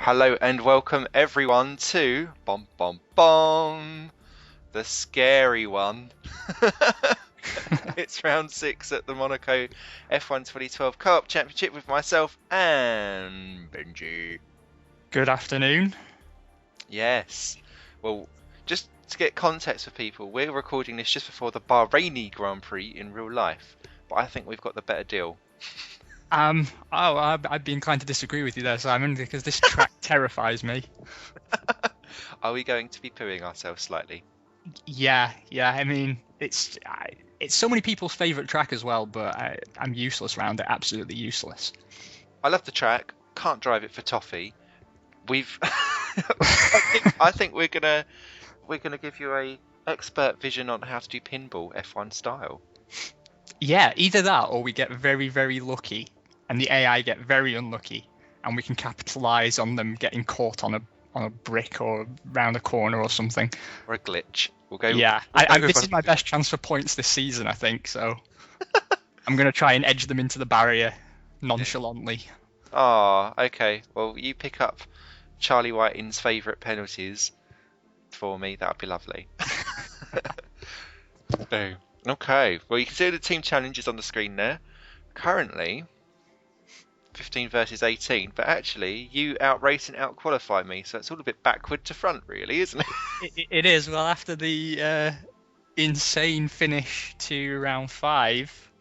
Hello and welcome everyone to the scary one. It's round 6 at the Monaco F1 2012 Co-op Championship with myself and Benji. Good afternoon. Yes. Well, just to get context for people, we're recording this just before the Bahraini Grand Prix in real life, but I think we've got the better deal. I'd be inclined to disagree with you there, Simon, because this track terrifies me. Are we going to be pooing ourselves slightly? Yeah. I mean, it's so many people's favourite track as well, but I'm useless around it. Absolutely useless. I love the track. Can't drive it for toffee. I think we're gonna give you a expert vision on how to do pinball F1 style. Yeah, either that or we get very, very lucky and the AI get very unlucky and we can capitalise on them getting caught on a brick or round a corner or something. Or a glitch. We'll go. Yeah, this is my best chance for points this season, I think, so I'm going to try and edge them into the barrier nonchalantly. Ah, okay. Well, you pick up Charlie Whiting's favourite penalties for me. That would be lovely. Boom. Okay, well you can see the team challenges on the screen there. Currently, 15 versus 18, but actually you outrace and outqualify me, so it's all a bit backward to front really, isn't it? It is. Well, after the insane finish to round 5,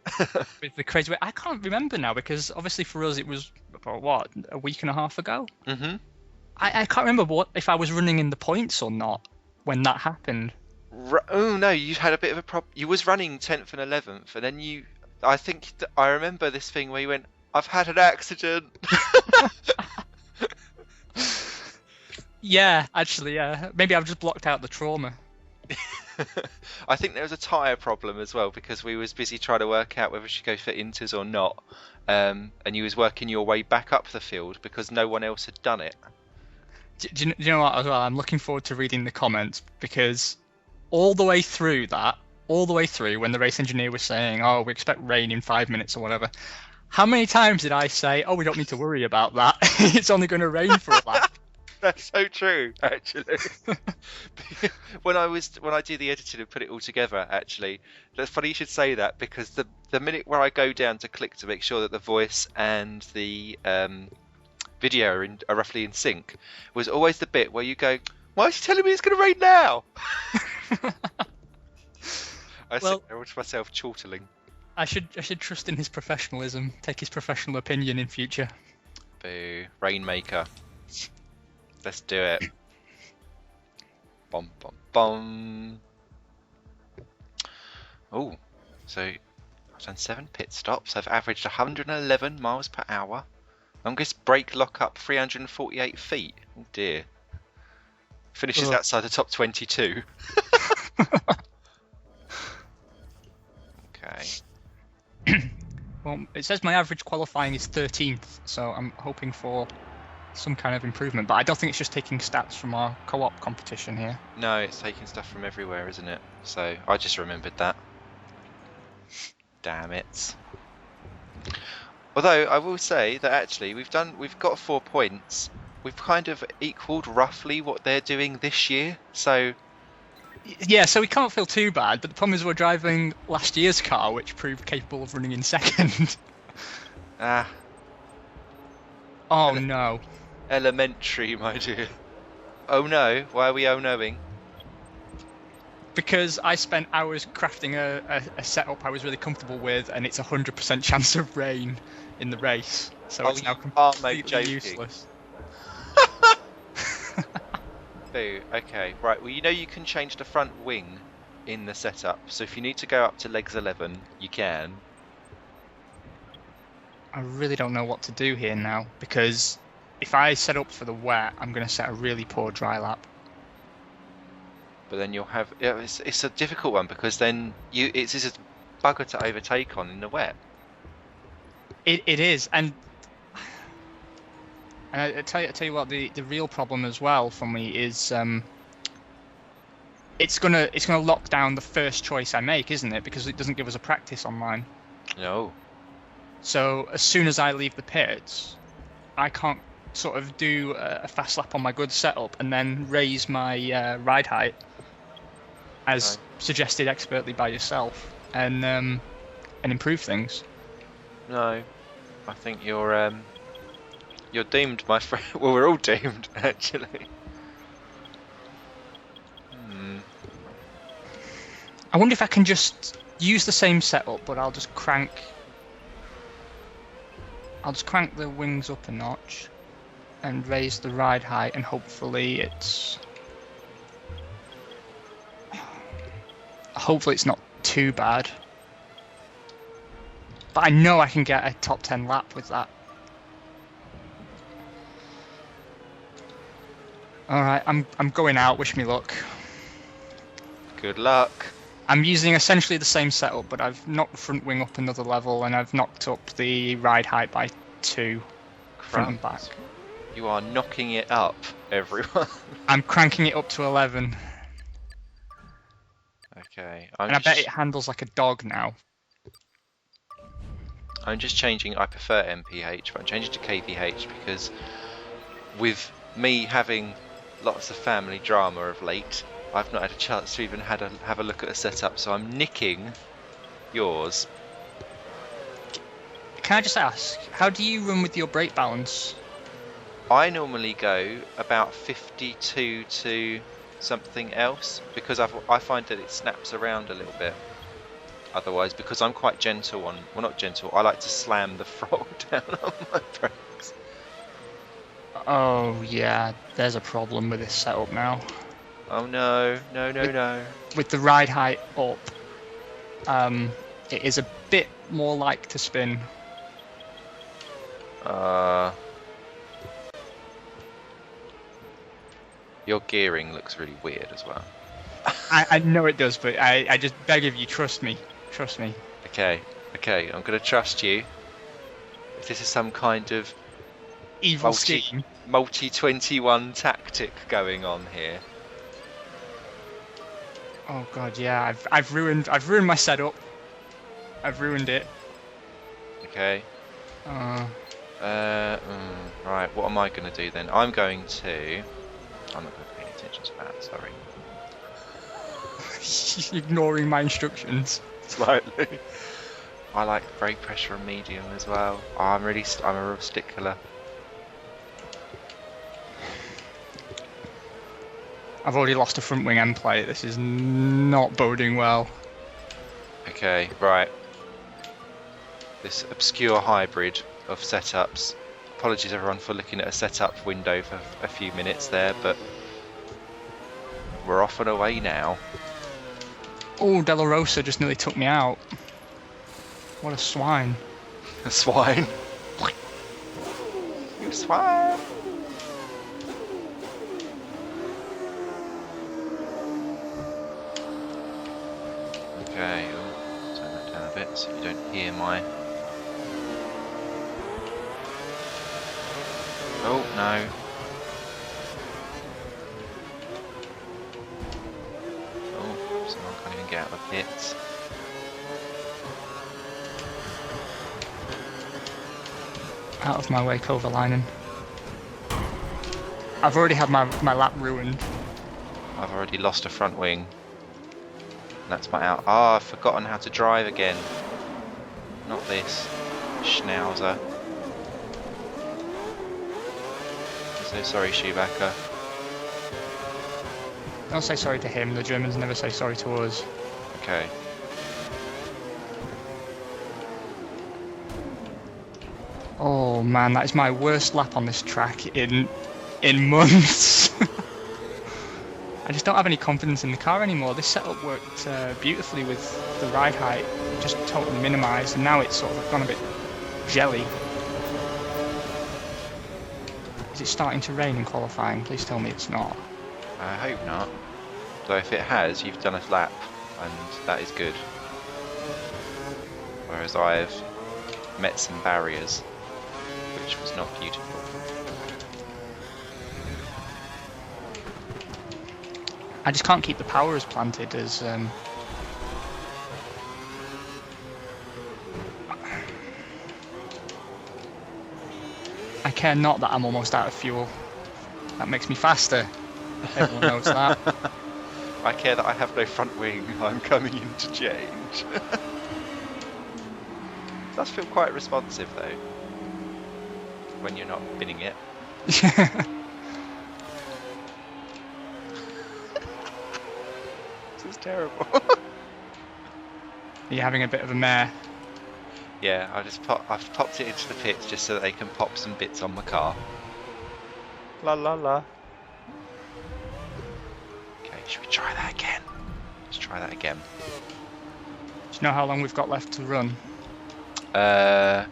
with the crazy way, I can't remember now, because obviously for us it was, what, a week and a half ago? Mm-hmm. I can't remember if I was running in the points or not when that happened. Oh no, you had a bit of a problem. You was running 10th and 11th, and then I remember this thing where you went, I've had an accident. Yeah, actually, yeah. Maybe I've just blocked out the trauma. I think there was a tyre problem as well, because we was busy trying to work out whether we should go for inters or not, and you was working your way back up the field because no one else had done it. Do you know what as well? I'm looking forward to reading the comments, because all the way through when the race engineer was saying, oh, we expect rain in 5 minutes or whatever, how many times did I say, oh, we don't need to worry about that, it's only going to rain for a lap? That's so true, actually. when I do the editing and put it all together, actually, that's funny you should say that, because the minute where I go down to click to make sure that the voice and the video are roughly in sync was always the bit where you go, why is he telling me it's going to rain now? I sit there to myself chortling. I should trust in his professionalism, take his professional opinion in future. Boo. Rainmaker. Let's do it. Bom, bom, bom. Oh, so I've done 7 pit stops. I've averaged 111 miles per hour. Longest brake lockup, 348 feet. Oh dear. Finishes outside the top 22. Okay. Well, it says my average qualifying is 13th, so I'm hoping for some kind of improvement. But I don't think it's just taking stats from our co-op competition here. No, it's taking stuff from everywhere, isn't it? So I just remembered that. Damn it. Although I will say that actually we've got 4 points. We've kind of equalled roughly what they're doing this year. So yeah, so we can't feel too bad. But the problem is we're driving last year's car, which proved capable of running in second. Oh no. Elementary, my dear. Oh no. Why are we oh noing? Because I spent hours crafting a setup I was really comfortable with, and it's 100% chance of rain in the race, so it's now completely useless. Boo. Okay, right. Well, you can change the front wing in the setup, so if you need to go up to legs 11, you can. I really don't know what to do here now, because if I set up for the wet, I'm going to set a really poor dry lap. But then you'll have it's a difficult one, because then it's a bugger to overtake on in the wet. It is, and I tell you what, the real problem as well for me is it's gonna lock down the first choice I make, isn't it? Because it doesn't give us a practice online. No. So as soon as I leave the pits, I can't sort of do a fast lap on my good setup and then raise my ride height, as suggested expertly by yourself, and improve things. No, I think you're doomed, my friend. Well, we're all doomed, actually. I wonder if I can just use the same setup, but I'll just crank the wings up a notch and raise the ride height, and hopefully it's not too bad. But I know I can get a top 10 lap with that. Alright, I'm going out, wish me luck. Good luck. I'm using essentially the same setup, but I've knocked the front wing up another level, and I've knocked up the ride height by 2, front and back. You are knocking it up, everyone. I'm cranking it up to 11. Okay. I bet it handles like a dog now. I'm just changing. I prefer MPH, but I'm changing to KVH because with me having lots of family drama of late, I've not had a chance to even have a look at a setup, so I'm nicking yours. Can I just ask, how do you run with your brake balance? I normally go about 52 to something else because I find that it snaps around a little bit. Otherwise, because I'm quite gentle on, well, not gentle, I like to slam the throttle down on my brakes. Oh yeah, there's a problem with this setup now. Oh no. With the ride height up, it is a bit more like to spin. Your gearing looks really weird as well. I know it does, but I just beg of you, trust me. Trust me. Okay, I'm gonna trust you. If this is some kind of evil scheme, multi-21 tactic going on here. Oh god, yeah, I've ruined my setup. I've ruined it. Okay. Right, what am I gonna do then? I'm not gonna pay any attention to that, sorry. Ignoring my instructions. Slightly. I like brake pressure and medium as well. I'm a real stickler. I've already lost a front wing end plate. This is not boding well. Okay, right. This obscure hybrid of setups. Apologies everyone for looking at a setup window for a few minutes there, but we're off and away now. Oh, De La Rosa just nearly took me out. What a swine. A swine? You swine! Okay, turn that down a bit so you don't hear my... Oh, no. Someone can't even get out of the pits. Out of my way, Kovalainen. I've already had my lap ruined. I've already lost a front wing. That's my out. Ah, I've forgotten how to drive again. Not this. Schnauzer. I'm so sorry, Schumacher. Don't say sorry to him, the Germans never say sorry to us. Okay. Oh man, that is my worst lap on this track in months. I just don't have any confidence in the car anymore. This setup worked beautifully with the ride height, just totally minimised, and now it's sort of gone a bit jelly. Is it starting to rain in qualifying? Please tell me it's not. I hope not. Though if it has, you've done a lap, and that is good. Whereas I've met some barriers, which was not beautiful. I just can't keep the power as planted as I I care not that I'm almost out of fuel. That makes me faster. Everyone knows that. I care that I have no front wing. I'm coming in to change. Does feel quite responsive though, when you're not binning it. This is terrible. Are you having a bit of a mare? Yeah, I've popped it into the pits just so that they can pop some bits on my car. La la la. Okay, should we try that again? Let's try that again. Do you know how long we've got left to run? I'd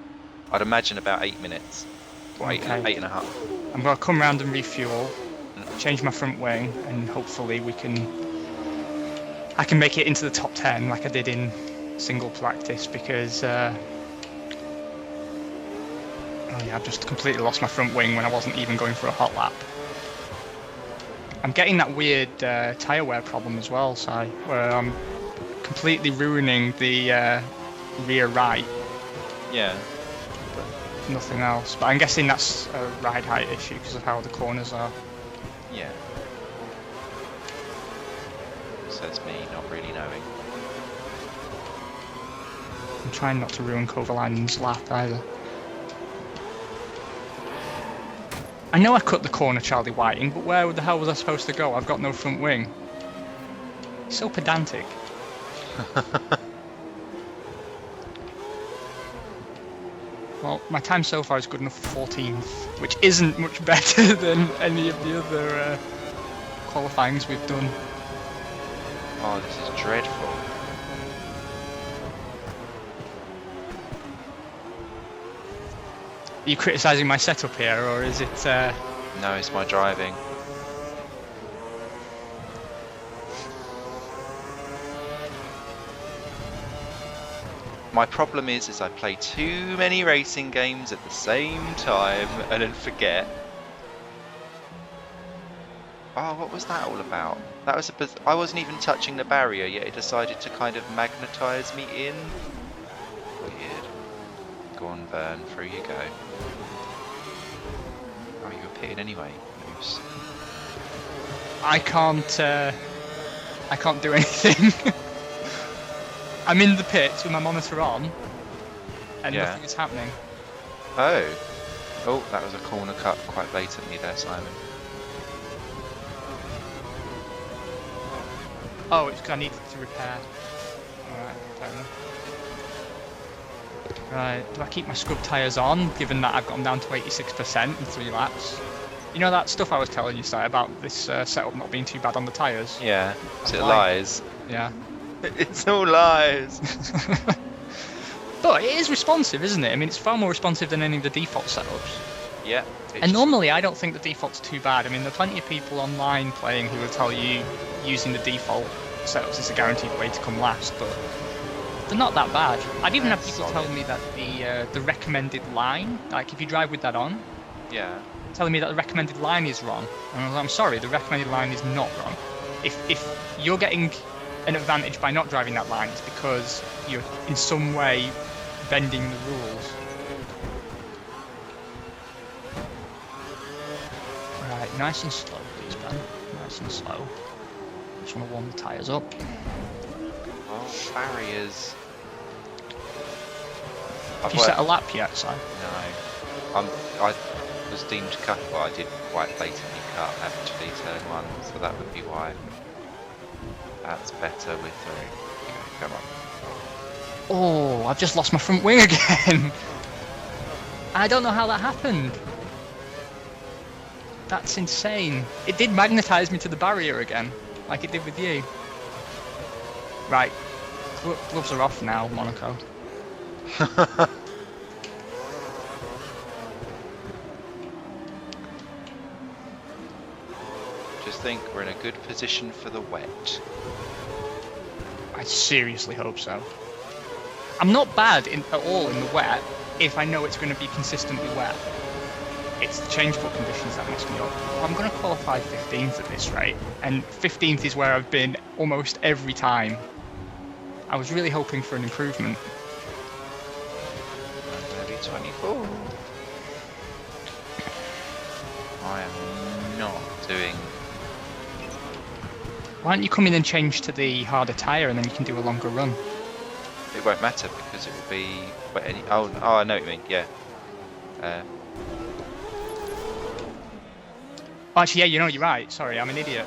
imagine about 8 minutes. Or eight and a half. I'm going to come round and refuel, change my front wing, and hopefully I can make it into the top 10 like I did in single practice, because I've just completely lost my front wing when I wasn't even going for a hot lap. I'm getting that weird tyre wear problem as well, Si, where I'm completely ruining the rear right. Yeah. But nothing else. But I'm guessing that's a ride height issue because of how the corners are. Yeah. Says me not really knowing. I'm trying not to ruin Kovalainen's lap either. I know I cut the corner Charlie Whiting, but where the hell was I supposed to go? I've got no front wing. So pedantic. Well, my time so far is good enough for 14th, which isn't much better than any of the other qualifyings we've done. Oh, this is dreadful. Are you criticising my setup here, or is it... No, it's my driving. My problem is I play too many racing games at the same time and then forget. Oh, what was that all about? That was I wasn't even touching the barrier yet it decided to kind of magnetise me in. Weird. Go on, Vern, through you go. Oh, you were pitting anyway, Moose. I can't do anything. I'm in the pits with my monitor on, and nothing is happening. Oh. Oh, that was a corner cut quite blatantly there, Simon. Oh, it's because I need to repair. Alright, fair enough. Right, do I keep my scrub tyres on, given that I've got them down to 86% in 3 laps? You know that stuff I was telling you, Si, about this setup not being too bad on the tyres? Yeah, is it lies? Yeah. It's all lies. But it is responsive, isn't it? I mean, it's far more responsive than any of the default setups. Yeah. And normally I don't think the default's too bad. I mean, there are plenty of people online playing who will tell you using the default setups is a guaranteed way to come last, but they're not that bad. I've even had people tell me that the recommended line, like if you drive with that on, telling me that the recommended line is wrong. And I was like, I'm sorry, the recommended line is not wrong. If you're getting an advantage by not driving that line, it's because you're in some way bending the rules. Right, nice and slow, please, Ben. Nice and slow. Just want to warm the tyres up. Oh, barriers. Have you set a lap yet, Si? No. I was deemed cut, but I did quite blatantly cut actually turn 1, so that would be why. That's better with 3. Okay, come on. Oh, I've just lost my front wing again. I don't know how that happened. That's insane. It did magnetise me to the barrier again, like it did with you. Right, gloves are off now, Monaco. Just think we're in a good position for the wet. I seriously hope so. I'm not bad at all in the wet if I know it's going to be consistently wet. It's the changeable conditions that mess me up. I'm going to qualify 15th at this rate, and 15th is where I've been almost every time. I was really hoping for an improvement. Maybe 24. I am not doing. Why don't you come in and change to the harder tyre and then you can do a longer run? It won't matter because it will be. Oh, I know what you mean. Yeah. Actually, yeah, you know, you're right. Sorry, I'm an idiot.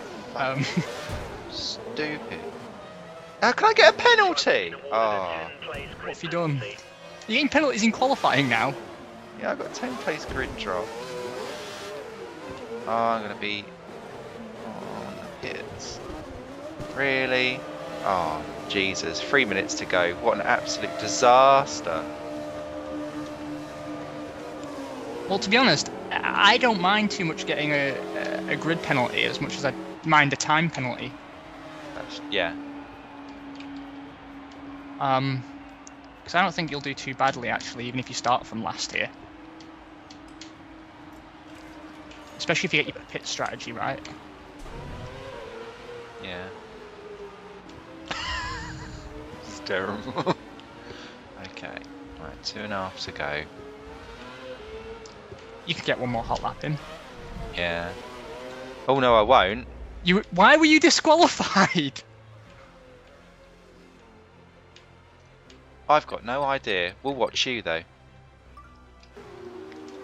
Stupid. How can I get a penalty? Oh. What have you done? You're getting penalties in qualifying now. Yeah, I got 10 place grid drop. Oh, I'm gonna be on the pits. Really? Oh, Jesus. 3 minutes to go. What an absolute disaster. Well, to be honest, I don't mind too much getting a grid penalty as much as I mind a time penalty. Yeah. Because I don't think you'll do too badly, actually, even if you start from last here. Especially if you get your pit strategy right. Yeah. It's terrible. Okay. Right, 2.5 to go. You could get one more hot lap in. Yeah. Oh no, I won't. Why were you disqualified? I've got no idea. We'll watch you though.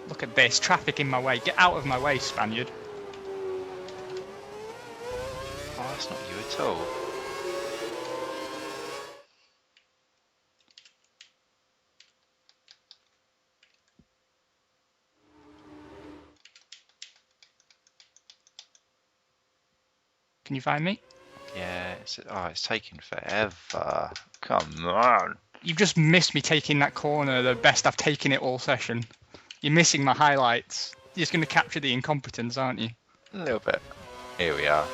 Look at this, traffic in my way. Get out of my way, Spaniard. Oh, that's not you at all. Can you find me? Yeah, it's taking forever. Come on. You've just missed me taking that corner, the best I've taken it all session. You're missing my highlights. You're just going to capture the incompetence, aren't you? A little bit. Here we are.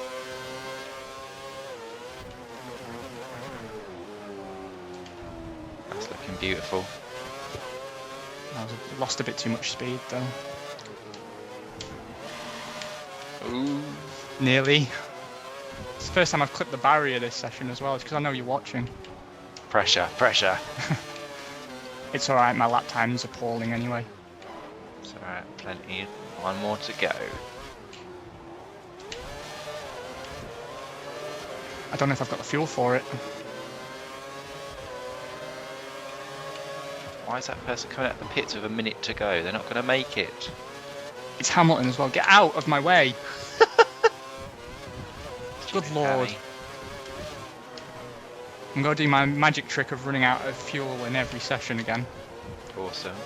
That's looking beautiful. I've lost a bit too much speed, though. Ooh. Nearly. It's the first time I've clipped the barrier this session as well. It's because I know you're watching. Pressure, pressure. It's alright, my lap time's appalling anyway. It's alright, plenty. One more to go. I don't know if I've got the fuel for it. Why is that person coming out of the pits with a minute to go? They're not going to make it. It's Hamilton as well. Get out of my way. Good lord. I'm going to do my magic trick of running out of fuel in every session again. Awesome.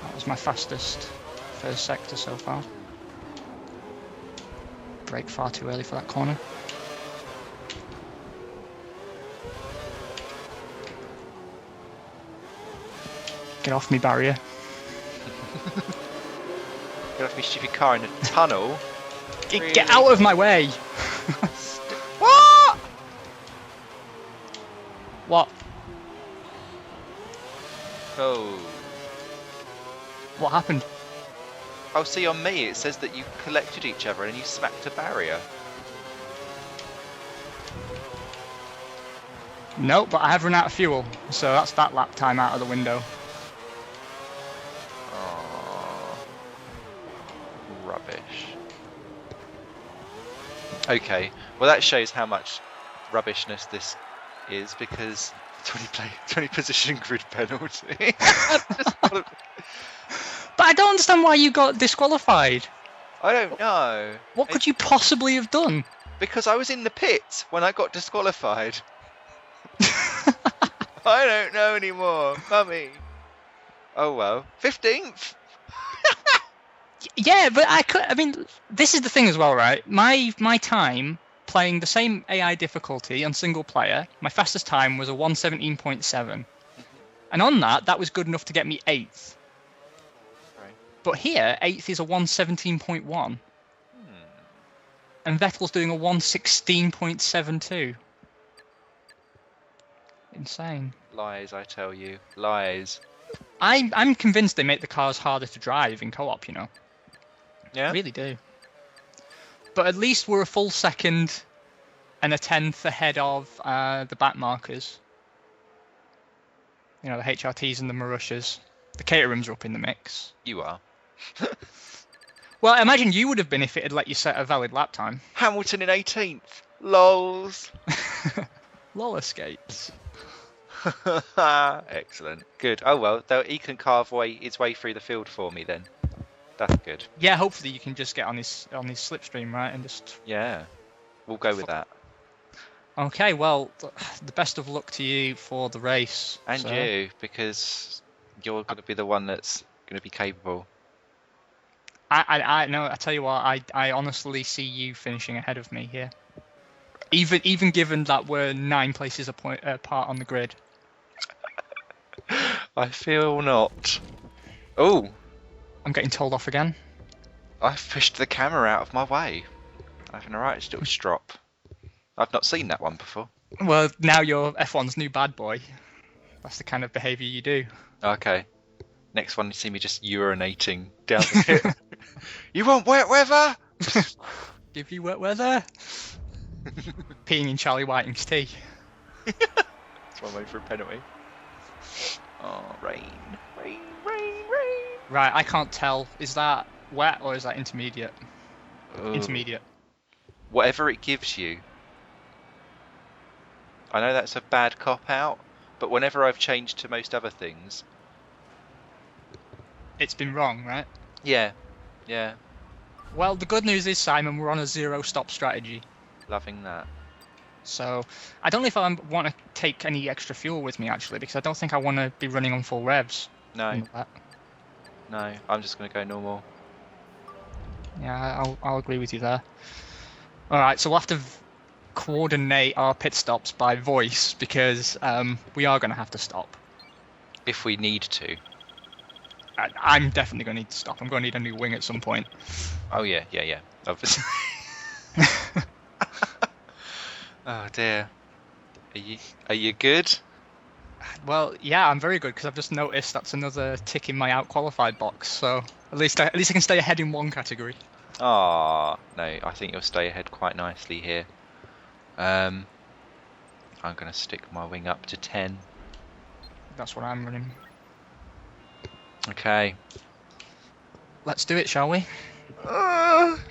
That was my fastest first sector so far. Brake far too early for that corner. Get off me, barrier. Get off me stupid car in a tunnel. Really? Get out of my way! What? What? Oh. What happened? Oh, see on me it says that you collected each other and you smacked a barrier. No, but I have run out of fuel, so that's that lap time out of the window. Oh. Rubbish. Okay, well that shows how much rubbishness this is because 20 position grid penalty. But I don't understand why you got disqualified. I don't know. What could you possibly have done? Because I was in the pit when I got disqualified. I don't know anymore, mummy. Oh well, 15th. Yeah, but I mean, this is the thing as well, right? My time playing the same AI difficulty on single player, my fastest time was a 117.7, and on that was good enough to get me 8th. Right. But here, 8th is a 117.1, and Vettel's doing a 116.72. Insane. Lies, I tell you, lies. I'm convinced they make the cars harder to drive in co-op, you know. Yeah. I really do. But at least we're a full second and a 10th ahead of the back markers. You know, the HRTs and the Marushas. The Caterhams are up in the mix. You are. Well, I imagine you would have been if it had let you set a valid lap time. Hamilton in 18th. Lols. Roller skates. Excellent. Good. Oh well, he can carve his way through the field for me then. That's good. Yeah, hopefully you can just get on his slipstream, right, and just. Yeah, we'll go with that. Okay, well, the best of luck to you for the race. And you, because you're going to be the one that's going to be capable. I know. I tell you what, I honestly see you finishing ahead of me here. Even given that we're 9 places apart on the grid. I feel not. Oh, I'm getting told off again. I've pushed the camera out of my way. I have an right little strop. I've not seen that one before. Well, now you're F1's new bad boy. That's the kind of behaviour you do. Okay. Next one, you see me just urinating down the pit. You want wet weather? Give you wet weather? Peeing in Charlie Whiting's tea. That's one way for a penalty. Oh, rain. Right, I can't tell. Is that wet or is that intermediate? Ooh. Intermediate. Whatever it gives you. I know that's a bad cop-out, but whenever I've changed to most other things... It's been wrong, right? Yeah. Well, the good news is, Simon, we're on a 0-stop strategy. Loving that. So, I don't know if I want to take any extra fuel with me, actually, because I don't think I want to be running on full revs. No, I'm just going to go normal. Yeah, I'll agree with you there. Alright, so we'll have to coordinate our pit stops by voice, because we are going to have to stop. If we need to. I'm definitely going to need to stop. I'm going to need a new wing at some point. Oh yeah, obviously. Oh dear. Are you good? Well, yeah, I'm very good because I've just noticed that's another tick in my out qualified box. So at least I can stay ahead in one category. Ah, no, I think you'll stay ahead quite nicely here. I'm going to stick my wing up to 10. That's what I'm running. Okay. Let's do it, shall we?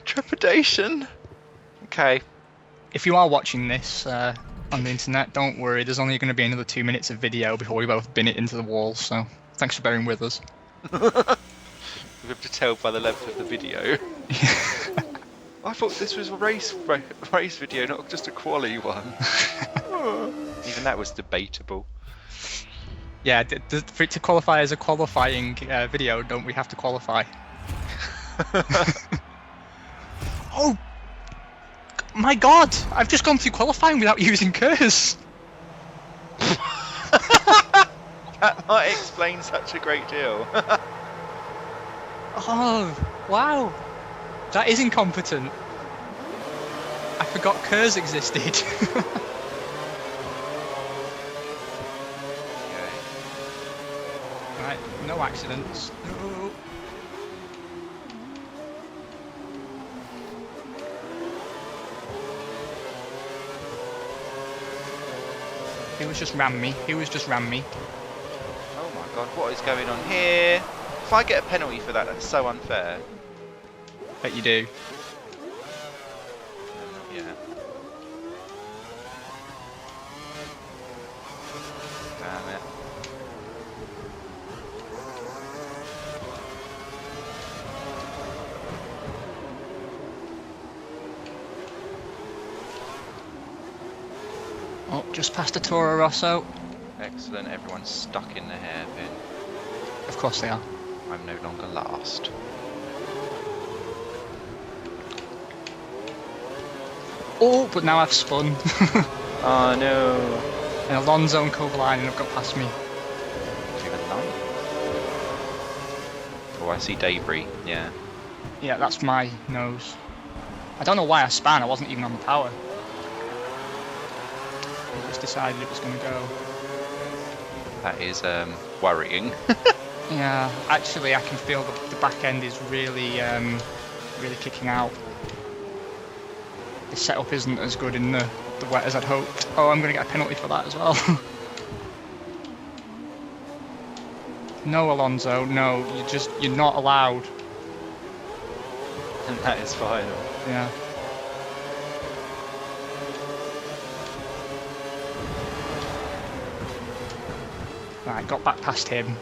Trepidation. Okay. If you are watching this on the internet, don't worry. There's only going to be another 2 minutes of video before we both bin it into the wall. So thanks for bearing with us. We have to tell by the length of the video. I thought this was a race video, not just a quali one. Even that was debatable. Yeah, for it to qualify as a qualifying video, don't we have to qualify? Oh! My god! I've just gone through qualifying without using KERS! That might explain such a great deal. Oh, wow! That is incompetent. I forgot KERS existed. Right, no accidents. No. He was just ram me. Oh my god, what is going on here? If I get a penalty for that, that's so unfair. Bet you do. Yeah. Damn it. Oh, just past the Toro Rosso. Excellent, everyone's stuck in the hairpin. Of course they are. I'm no longer last. Oh, but now I've spun. Oh no. And Alonso and Kovalainen have got past me. Even light. Oh, I see debris, yeah. Yeah, that's my nose. I don't know why I span, I wasn't even on the power. I just decided it was going to go. That is worrying. Yeah, actually I can feel the back end is really, really kicking out. The setup isn't as good in the wet as I'd hoped. Oh, I'm going to get a penalty for that as well. No, Alonso, no. You're not allowed. And that is final. Yeah. Right, got back past him.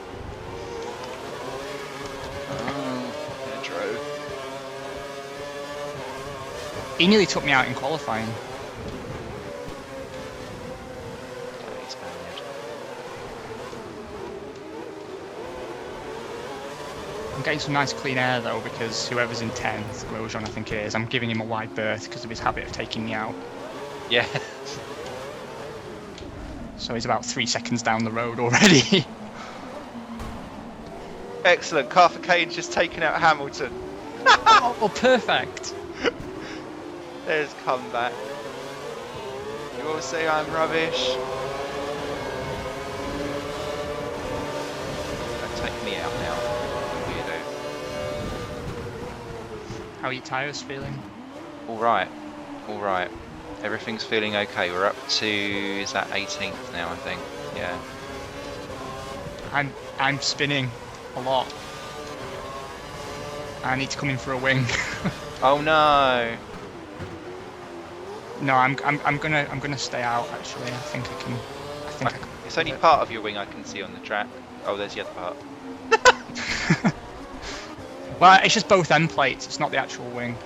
Oh, Pedro. He nearly took me out in qualifying. Yeah, he's bad. I'm getting some nice clean air though, because whoever's in 10th, Grosjean I think it is, I'm giving him a wide berth because of his habit of taking me out. Yeah. So he's about 3 seconds down the road already. Excellent. Car for Kane's just taken out Hamilton. Oh, perfect. There's comeback. You all say I'm rubbish. Don't take me out now. Weirdo. How are your tyres feeling? Alright. Alright. Everything's feeling okay. We're up to, is that 18th now, I think? Yeah. I'm spinning a lot. I need to come in for a wing. Oh no! No, I'm gonna stay out actually. I think I can. It's only part of your wing I can see on the track. Oh, there's the other part. Well, it's just both end plates. It's not the actual wing.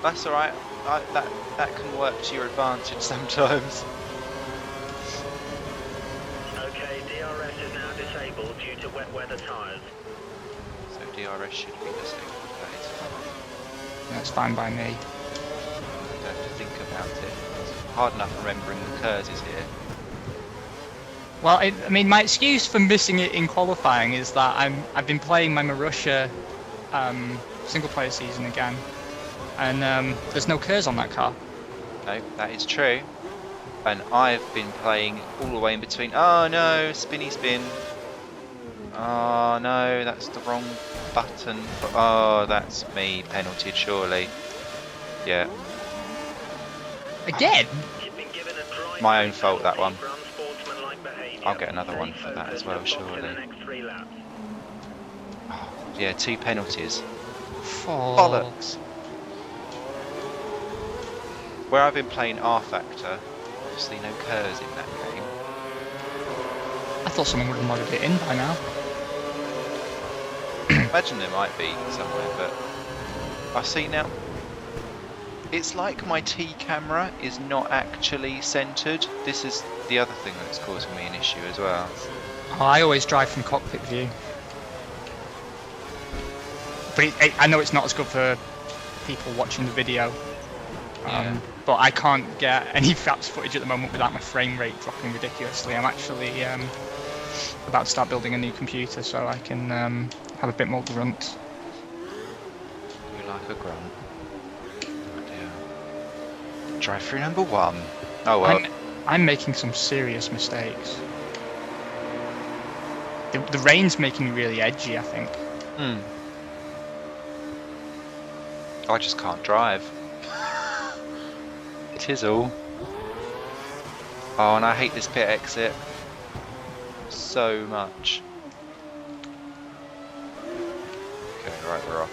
That's alright. That can work to your advantage sometimes. Okay, DRS is now disabled due to wet weather tyres. So DRS should be disabled. That is fine. That's fine by me. You don't have to think about it. It's hard enough remembering the curves here. Well, I mean, my excuse for missing it in qualifying is that I've been playing my Marussia single player season again, and there's no curves on that car. No, that is true. And I've been playing all the way in between. Oh no, spinny spin. Oh no, that's the wrong button. Oh, that's me penalty surely. Yeah. Again? My own fault, that one. I'll get another one for that as well, surely. Oh, yeah, 2 penalties. Bollocks. Where I've been playing R Factor, obviously no curves in that game. I thought someone would have modded it in by now. Imagine there might be somewhere, but I see now. It's like my T camera is not actually centered. This is the other thing that's causing me an issue as well. Oh, I always drive from cockpit view. But I know it's not as good for people watching the video. Yeah. But I can't get any FAPS footage at the moment without my frame rate dropping ridiculously. I'm actually about to start building a new computer so I can have a bit more grunt. You like a grunt? Oh dear. Drive through number 1. Oh well. I'm making some serious mistakes. The rain's making me really edgy, I think. I just can't drive. It is all. Oh, and I hate this pit exit so much. Okay, right, we're off.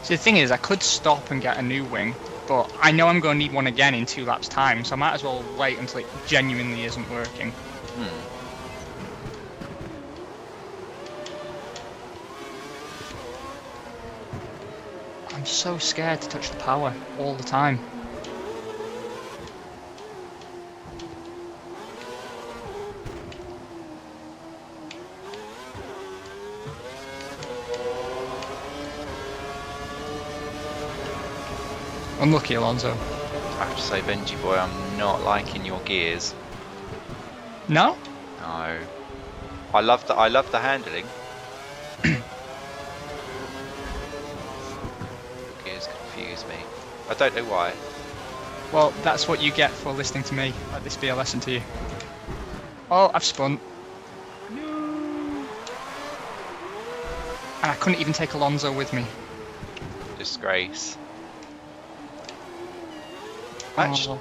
So the thing is, I could stop and get a new wing, but I know I'm going to need one again in 2 laps time, so I might as well wait until it genuinely isn't working. I'm so scared to touch the power all the time. Unlucky, Alonso. I have to say, Benji boy, I'm not liking your gears. No? No. I love the handling. Gears confuse me. I don't know why. Well, that's what you get for listening to me. Let this be a lesson to you. Oh, I've spun. No. And I couldn't even take Alonso with me. Disgrace. Actually,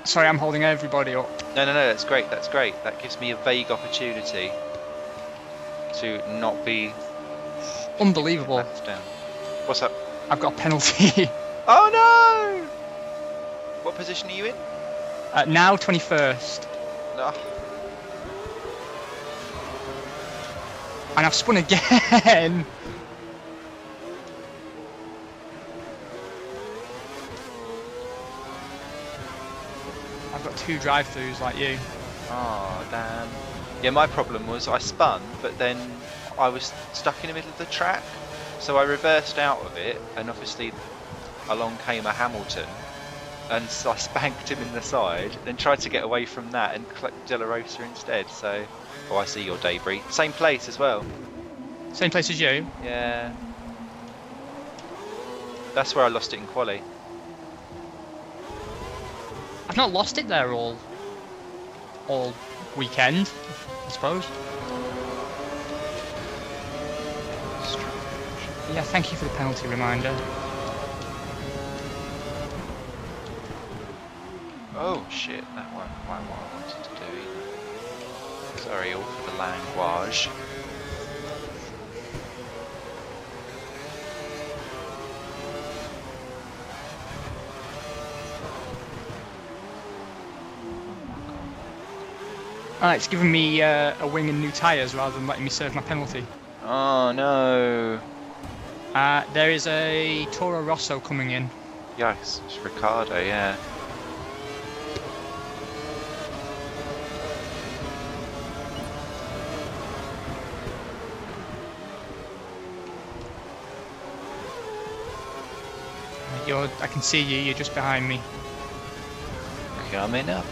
Sorry, I'm holding everybody up. no, that's great. That's great. That gives me a vague opportunity to not be Unbelievable. left down. What's up? I've got a penalty. Oh no! What position are you in? Now 21st. No. And I've spun again. I've got 2 drive-throughs like you. Oh damn. Yeah, my problem was I spun, but then I was stuck in the middle of the track, so I reversed out of it, and obviously along came a Hamilton, and so I spanked him in the side, then tried to get away from that and collect De La Rosa instead. So, oh, I see your debris. Same place as well. Same place as you. Yeah. That's where I lost it in quali. I've not lost it there all weekend, I suppose. Yeah, thank you for the penalty reminder. Oh shit, that wasn't quite what I wanted to do either. Sorry all for the language. It's given me a wing and new tyres rather than letting me serve my penalty. Oh no. There is a Toro Rosso coming in. Yes, it's Ricardo, yeah. I can see you, you're just behind me. Coming up.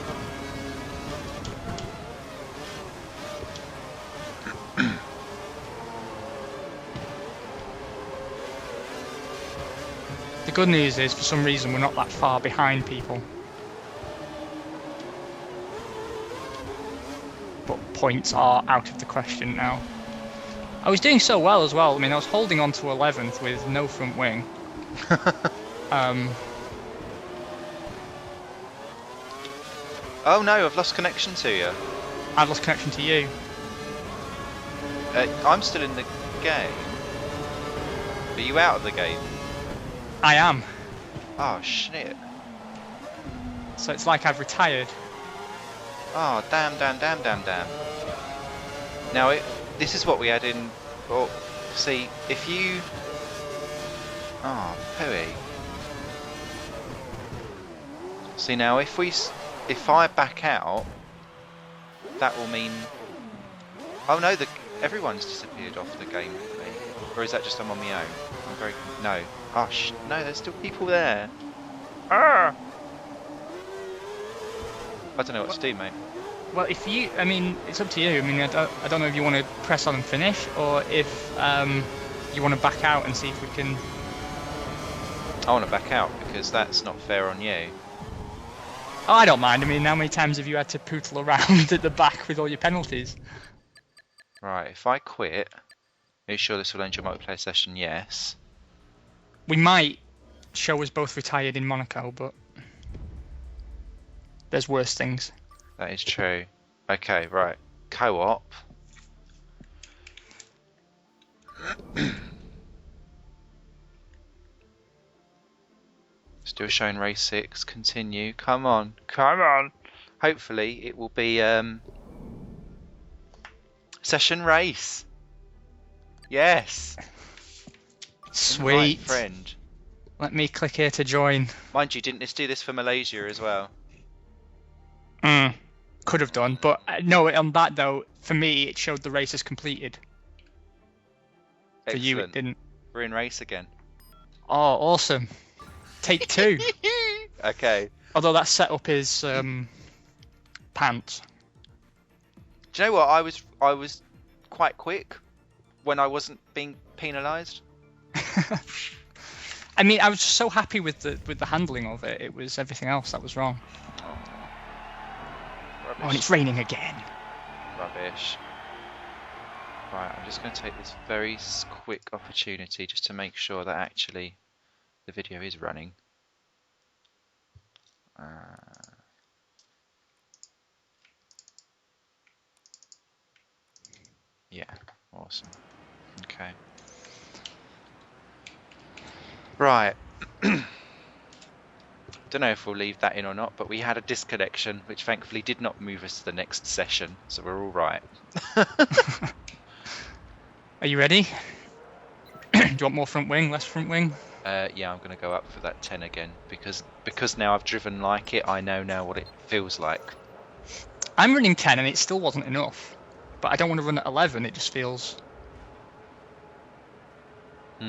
The good news is, for some reason, we're not that far behind people. But points are out of the question now. I was doing so well as well. I mean, I was holding on to 11th with no front wing. Oh no, I've lost connection to you. I've lost connection to you. I'm still in the game. Are you out of the game? I am. Oh shit. So it's like I've retired. Oh damn. Now this is what we had in. Well, see if you. Oh pooey. See now if I back out, that will mean. Oh no, everyone's disappeared off the game with me. Or is that just I'm on my own? No. Oh no, there's still people there. Ah! I don't know what to do, mate. Well, I mean, it's up to you. I mean, I don't know if you want to press on and finish, or if you want to back out and see if we can. I want to back out because that's not fair on you. Oh, I don't mind. I mean, how many times have you had to pootle around at the back with all your penalties? Right, if I quit, are you sure this will end your multiplayer session? Yes. We might show us both retired in Monaco, but there's worse things. That is true. Okay, right. Co-op. Still showing race 6. Continue. Come on. Hopefully it will be session race. Yes. Sweet. Invite friend. Let me click here to join. Mind you, didn't this do this for Malaysia as well? Could have done, but no, on that though, for me it showed the race as completed. Excellent. For you it didn't. We're in race again. Oh, awesome. Take 2. Okay. Although that setup is pants. Do you know what? I was quite quick when I wasn't being penalised. I mean, I was just so happy with the handling of it. It was everything else that was wrong. Rubbish. Oh, and it's raining again. Rubbish. Right, I'm just going to take this very quick opportunity just to make sure that actually the video is running. Yeah, awesome. Okay. Right. Don't know if we'll leave that in or not, but we had a disconnection, which thankfully did not move us to the next session, so we're all right. Are you ready? Do you want more front wing, less front wing? Yeah, I'm going to go up for that 10 again, because now I've driven like it, I know now what it feels like. I'm running 10 and it still wasn't enough. But I don't want to run at 11, it just feels... I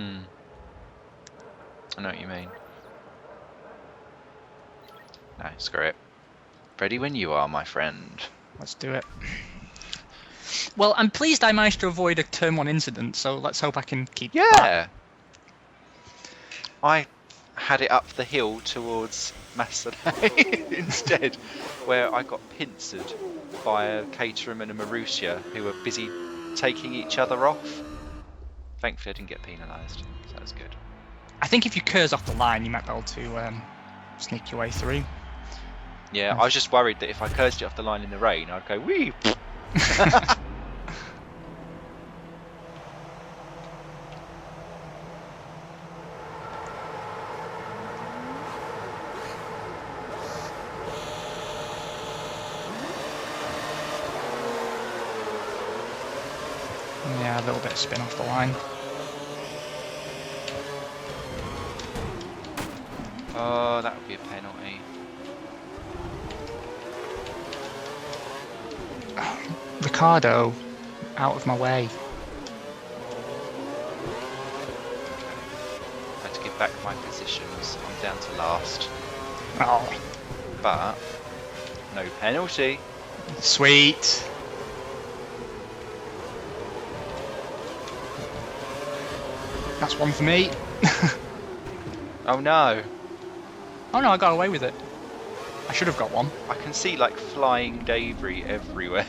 know what you mean. No, screw it. Ready when you are, my friend. Let's do it. Well, I'm pleased I managed to avoid a turn 1 incident, so let's hope I can keep that. Yeah! I had it up the hill towards Massanet instead, where I got pincered by a Caterham and a Marussia who were busy taking each other off. Thankfully I didn't get penalised, so that was good. I think if you curse off the line, you might be able to sneak your way through. Yeah, I was just worried that if I cursed it off the line in the rain, I'd go, wee! Yeah, a little bit of spin off the line. Oh, that would be a penalty. Ricardo, out of my way. I had to give back my positions. I'm down to last. Oh, But, no penalty. sweet. That's one for me. Oh no. Oh no, I got away with it. I should have got one. I can see like flying debris everywhere.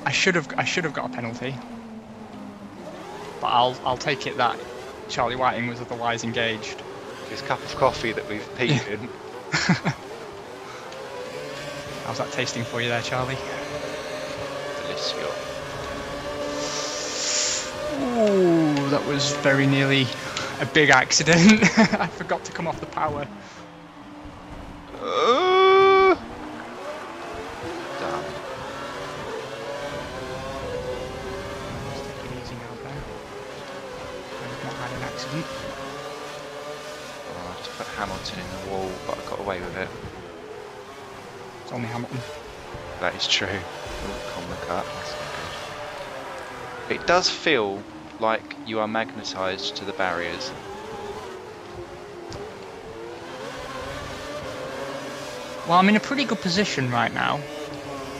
I should have got a penalty. But I'll take it that Charlie Whiting was otherwise engaged. This cup of coffee that we've peed in. How's that tasting for you there, Charlie? Delicious. Ooh, that was very nearly a big accident. I forgot to come off the power. Damn. Just take it easy now, Ben. I've not had an accident. Oh, I just put Hamilton in the wall, but I got away with it. It's only Hamilton. That is true. Oh, on the cut. That's not good. It does feel like you are magnetised to the barriers. Well, I'm in a pretty good position right now.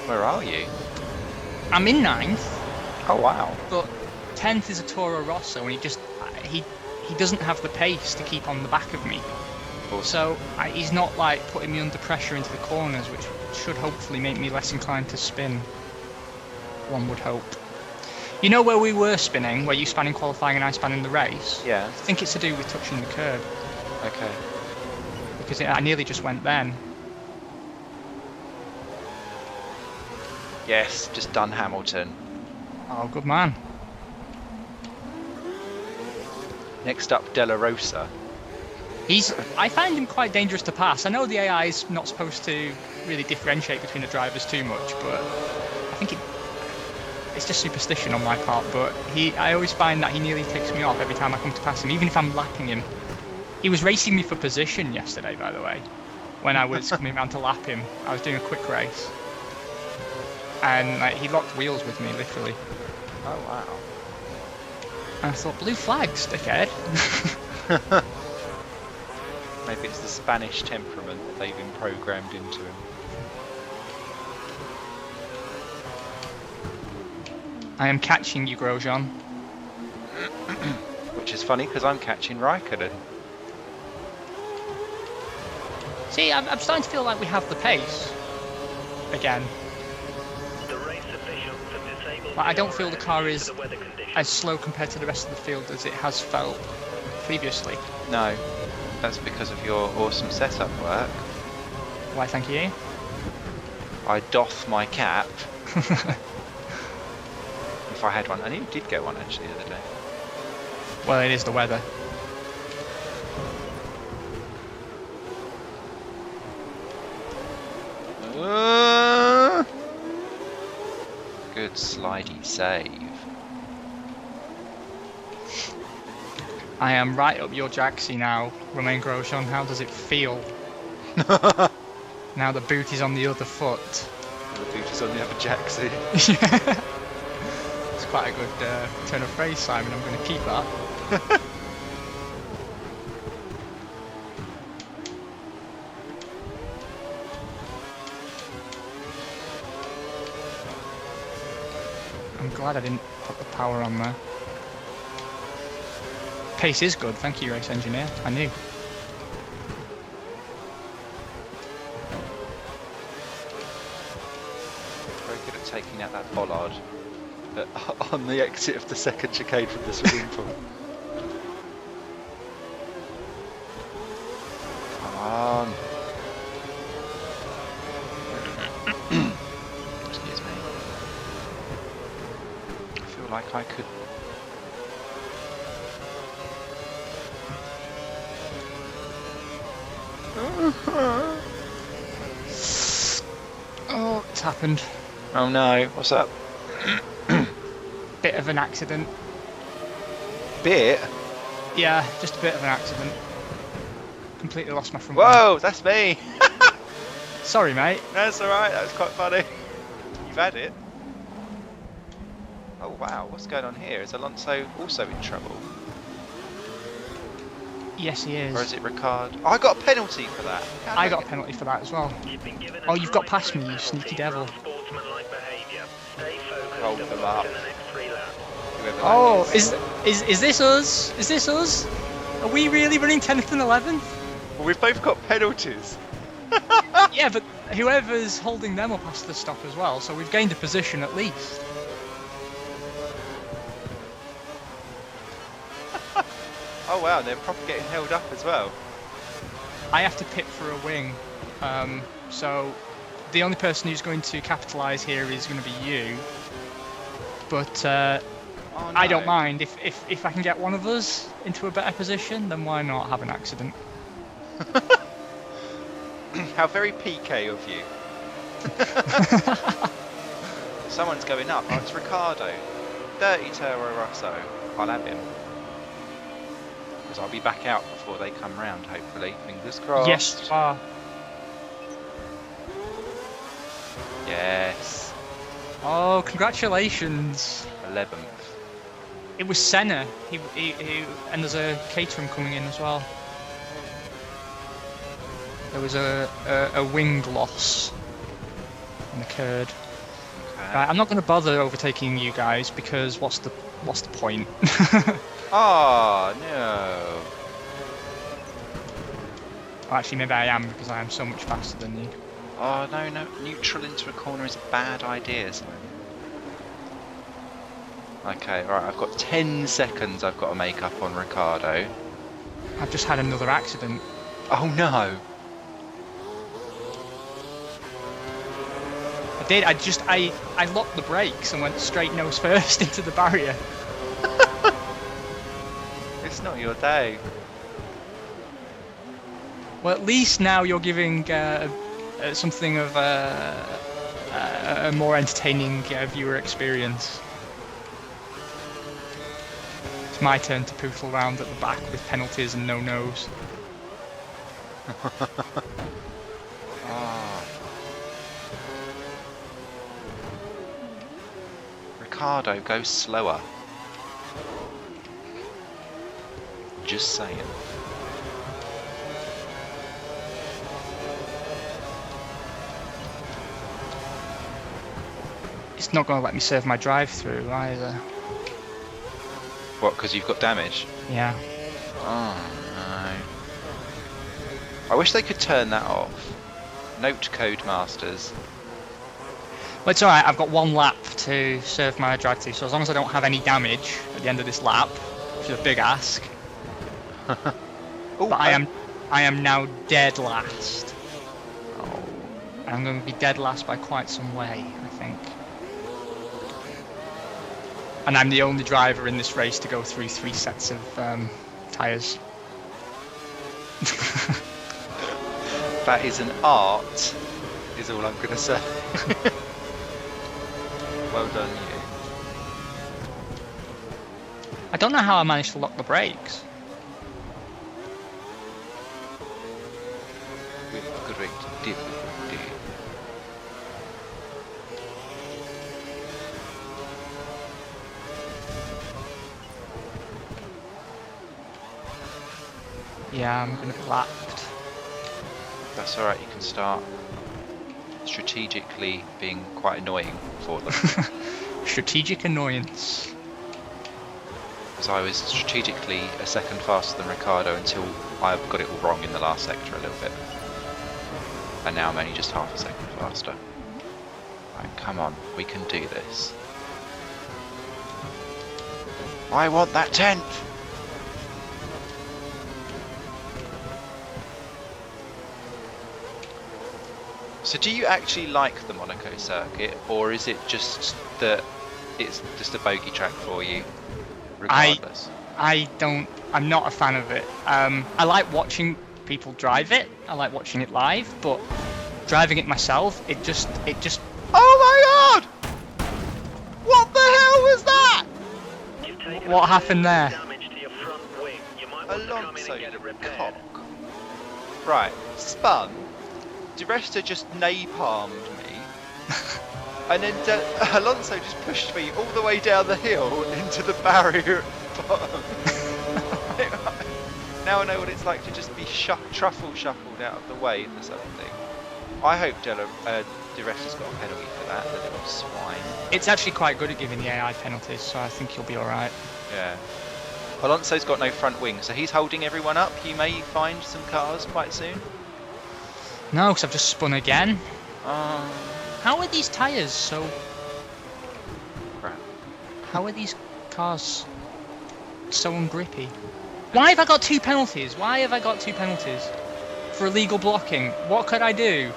Where are you? I'm in 9th, Oh wow. but 10th is a Toro Rosso, and he doesn't have the pace to keep on the back of me. Awesome. So he's not like putting me under pressure into the corners, which should hopefully make me less inclined to spin. One would hope. You know where we were spinning, where you span in qualifying and I span in the race? Yeah. I think it's to do with touching the curb, Okay. because I nearly just went then. Yes, just done Hamilton. Oh, good man. Next up, Della Rosa. I find him quite dangerous to pass. I know the AI is not supposed to really differentiate between the drivers too much, but I think it's just superstition on my part. But I always find that he nearly takes me off every time I come to pass him, even if I'm lapping him. He was racing me for position yesterday, by the way, when I was coming around to lap him. I was doing a quick race, and he locked wheels with me, literally. Oh wow. And I thought, blue flags, dickhead. Maybe it's the Spanish temperament that they've been programmed into him. I am catching you, Grosjean. Which is funny because I'm catching Raikkonen. See, I'm starting to feel like we have the pace again. The race officials have disabled But I don't feel the car is the weather conditions. as slow compared to the rest of the field as it has felt previously. No, that's because of your awesome setup work. Why, thank you. I doff my cap. If I had one. I did get one actually the other day. Well, it is the weather. Good slidey save. I am right up your jacksie now, Romain Grosjean. How does it feel? Now the boot is on the other foot. The boot is on the other jacksie. Yeah. It's quite a good turn of phrase, Simon. I'm going to keep that. I'm glad I didn't put the power on there. Pace is good, thank you, race engineer. I knew. Very good at taking out that bollard on the exit of the second chicane from the swimming pool. Come on. Excuse me. I feel like I could. Oh, it's happened. Oh no, what's up? Bit of an accident. Bit? Yeah, just a bit of an accident. Completely lost my front Whoa, that's me! wing. Sorry, mate. That's alright, that was quite funny. You've had it. Oh wow, what's going on here? Is Alonso also in trouble? Yes, he is. Or is it Ricard? Oh, I got a penalty for that. I got a penalty for that as well. Oh, you've got past me, you sneaky devil. Hold them up. Whoever that Oh, is. is this us? Is this us? Are we really running 10th and 11th? Well, we've both got penalties. Yeah, but whoever's holding them up has to stop as well, so we've gained a position at least. Oh wow, they're probably getting held up as well. I have to pit for a wing, so the only person who's going to capitalise here is going to be you. But Oh, no. I don't mind if I can get one of us into a better position, then why not have an accident? How very PK of you. Someone's going up. Oh, it's Ricciardo. Dirty Toro Rosso. I'll have him. Because I'll be back out before they come round, hopefully. Fingers crossed. Yes, you are. Yes. Oh, congratulations. 11th. It was Senna. He and there's a Caterham coming in as well. There was a wing loss on the curd. Okay. Right, I'm not going to bother overtaking you guys because what's the point? Oh, no. Well, actually, maybe I am because I am so much faster than you. Oh, no. Neutral into a corner is a bad idea, Simon. Okay, right, I've got 10 seconds I've got to make up on Ricciardo. I've just had another accident. Oh, no. I did. I locked the brakes and went straight nose first into the barrier. It's not your day. Well, at least now you're giving something of a more entertaining viewer experience. It's my turn to poodle around at the back with penalties and no-nos. Oh. Ricciardo, go slower. Just saying. It's not going to let me serve my drive-through either. What, because you've got damage? Yeah. Oh, no. I wish they could turn that off. Note code masters. Well, it's alright, I've got one lap to serve my drive-through, so as long as I don't have any damage at the end of this lap, which is a big ask. Ooh, But I am now dead last. Oh, And I'm going to be dead last by quite some way, I think. And I'm the only driver in this race to go through 3 sets of tyres. That is an art, is all I'm going to say. Well done, you. I don't know how I managed to lock the brakes. With great difficulty. Yeah, I'm going to be lapped. That's alright, you can start strategically being quite annoying for them. Strategic annoyance. Because I was strategically a second faster than Ricardo until I got it all wrong in the last sector a little bit. And now I'm only just half a second faster. Right, come on, we can do this. I want that 10th! So do you actually like the Monaco circuit, or is it just that it's just a bogey track for you, regardless? I'm not a fan of it. I like watching people drive it, I like watching it live, but driving it myself, it just... Oh my god! What the hell was that? What happened there? Damage to your front wing. You might want to come in Alonso, and get it you repaired. cock. Right, spun. Di Resta just napalmed me. And then Alonso just pushed me all the way down the hill into the barrier at the bottom. Now I know what it's like to just be truffle shuffled out of the way for something. I hope Di Resta's got a penalty for that, the little swine. It's actually quite good at giving the AI penalties, so I think you'll be alright. Yeah. Alonso's got no front wing, so he's holding everyone up. You may find some cars quite soon. No, because I've just spun again. Um, How are these tyres so... crap. How are these cars so ungrippy? Why have I got 2 penalties? Why have I got 2 penalties? For illegal blocking. What could I do?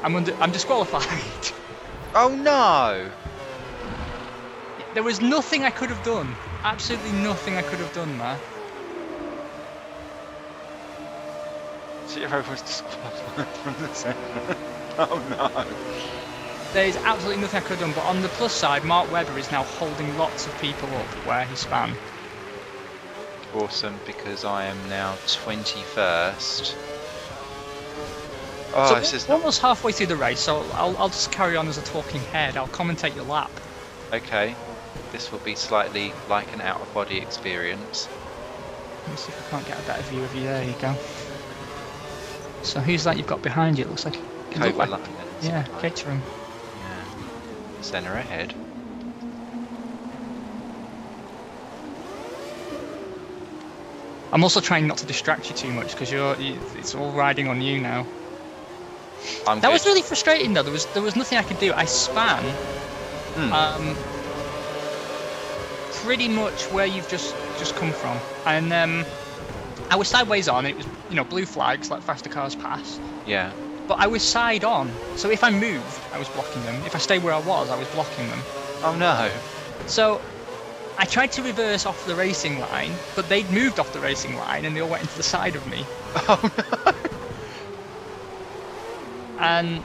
I'm disqualified. Oh no! There was nothing I could have done. Absolutely nothing I could have done there. Zero was disqualified from the second. Oh no. There is absolutely nothing I could have done, but on the plus side, Mark Webber is now holding lots of people up where he span. Awesome, because I am now 21st. Oh, So this is we're almost halfway through the race, so I'll just carry on as a talking head. I'll commentate your lap. okay. This will be slightly like an out-of-body experience. Let me see if I can't get a better view of you. There you go. So who's that you've got behind you? It looks like... Yeah, Caterham. Yeah. Centre ahead. I'm also trying not to distract you too much because it's all riding on you now. That was really frustrating though. There was nothing I could do. I span pretty much where you've just come from, and I was sideways on. And it was blue flags let faster cars pass. Yeah. But I was side on, so if I moved, I was blocking them. If I stayed where I was blocking them. Oh no. So I tried to reverse off the racing line, but they'd moved off the racing line and they all went into the side of me. Oh no. And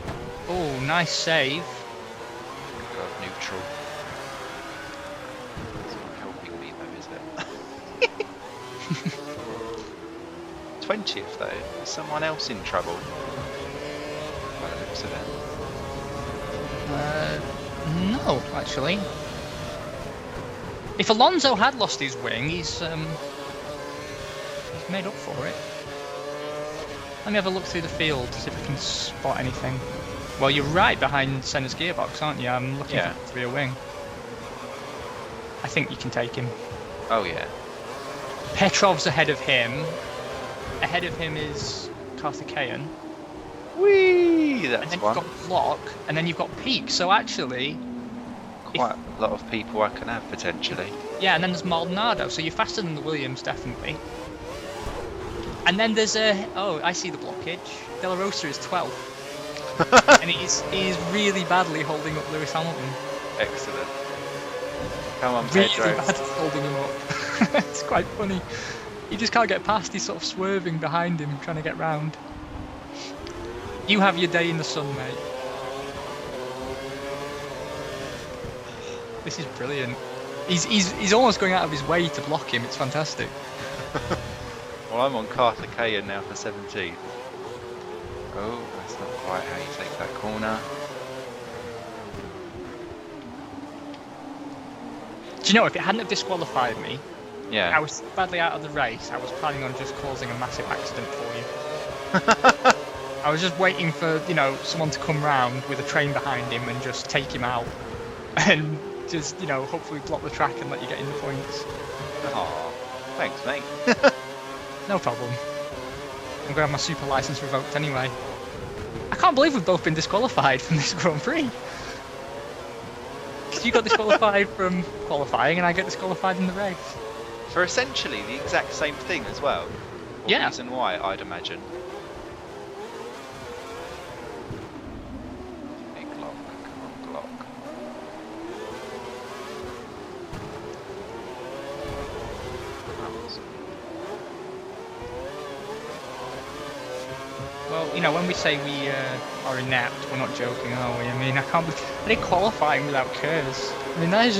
oh, nice save. God, neutral. It's not helping me though, is it? 20th though. Is someone else in trouble? By the looks of it. No, actually. If Alonso had lost his wing, he's made up for it. Let me have a look through the field, see if I can spot anything. Well, you're right behind Senna's gearbox, aren't you? I'm looking for the rear wing. I think you can take him. Oh yeah. Petrov's ahead of him. Ahead of him is Karthikeyan. Whee! That's And then one. you've got Block, and then you've got Peak. So actually, Quite a lot of people I can have potentially. yeah, and then there's Maldonado. So you're faster than the Williams, definitely. And then there's I see the blockage. De La Rosa is 12th. And he is really badly holding up Lewis Hamilton. Excellent. Come on, Really Pedro. badly holding him up. It's quite funny. He just can't get past. He's sort of swerving behind him, trying to get round. You have your day in the sun, mate. This is brilliant. He's almost going out of his way to block him. It's fantastic. Well, I'm on Carthagena now for 17th. Oh, that's not quite how you take that corner. Do you know, if it hadn't have disqualified me, Yeah. I was so badly out of the race, I was planning on just causing a massive accident for you. I was just waiting for, someone to come round with a train behind him and just take him out. And just, hopefully block the track and let you get in the points. Aw, thanks, mate. No problem. I'm going to have my super license revoked anyway. I can't believe we've both been disqualified from this Grand Prix. Because you got disqualified from qualifying and I get disqualified in the race. For essentially the exact same thing as well. Or Yeah. reason why, I'd imagine. Hey, Glock. Come on, Glock. Well, when we say we are inept, we're not joking, are we? I mean, I did qualifying without curves. I mean, that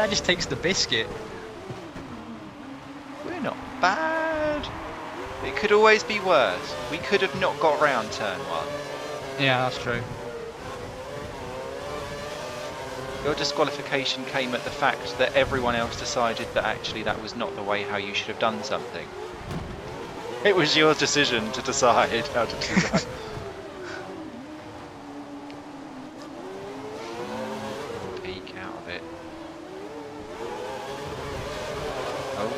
just takes the biscuit. We're not bad. It could always be worse. We could have not got round turn 1. Yeah, that's true. Your disqualification came at the fact that everyone else decided that actually that was not the way how you should have done something. It was your decision to decide how to do that. Peek out of it. Oh,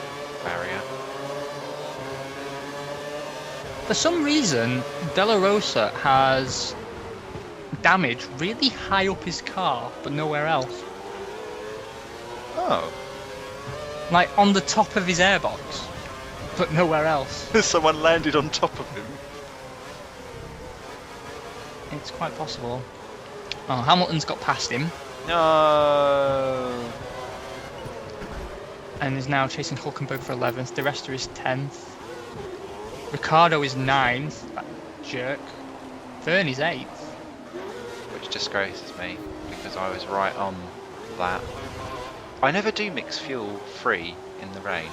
barrier. For some reason, De La Rosa has damage really high up his car, but nowhere else. Oh. Like on the top of his airbox, but nowhere else. Someone landed on top of him. It's quite possible. Oh, Hamilton's got past him No. and is now chasing Hulkenberg for 11th. De Resta is 10th. Ricciardo is 9th. That jerk. Verne is 8th. Which disgraces me because I was right on that. I never do mix fuel free in the rain.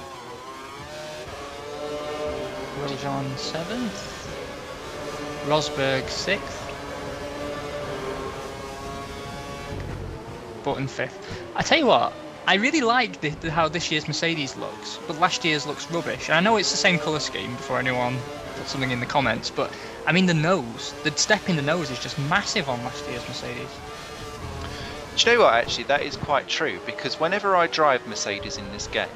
Grosjean 7th. Rosberg 6th. Button 5th. I tell you what, I really like how this year's Mercedes looks, but last year's looks rubbish. And I know it's the same colour scheme before anyone puts something in the comments, but I mean the step in the nose is just massive on last year's Mercedes. Do you know what, actually, that is quite true, because whenever I drive Mercedes in this game,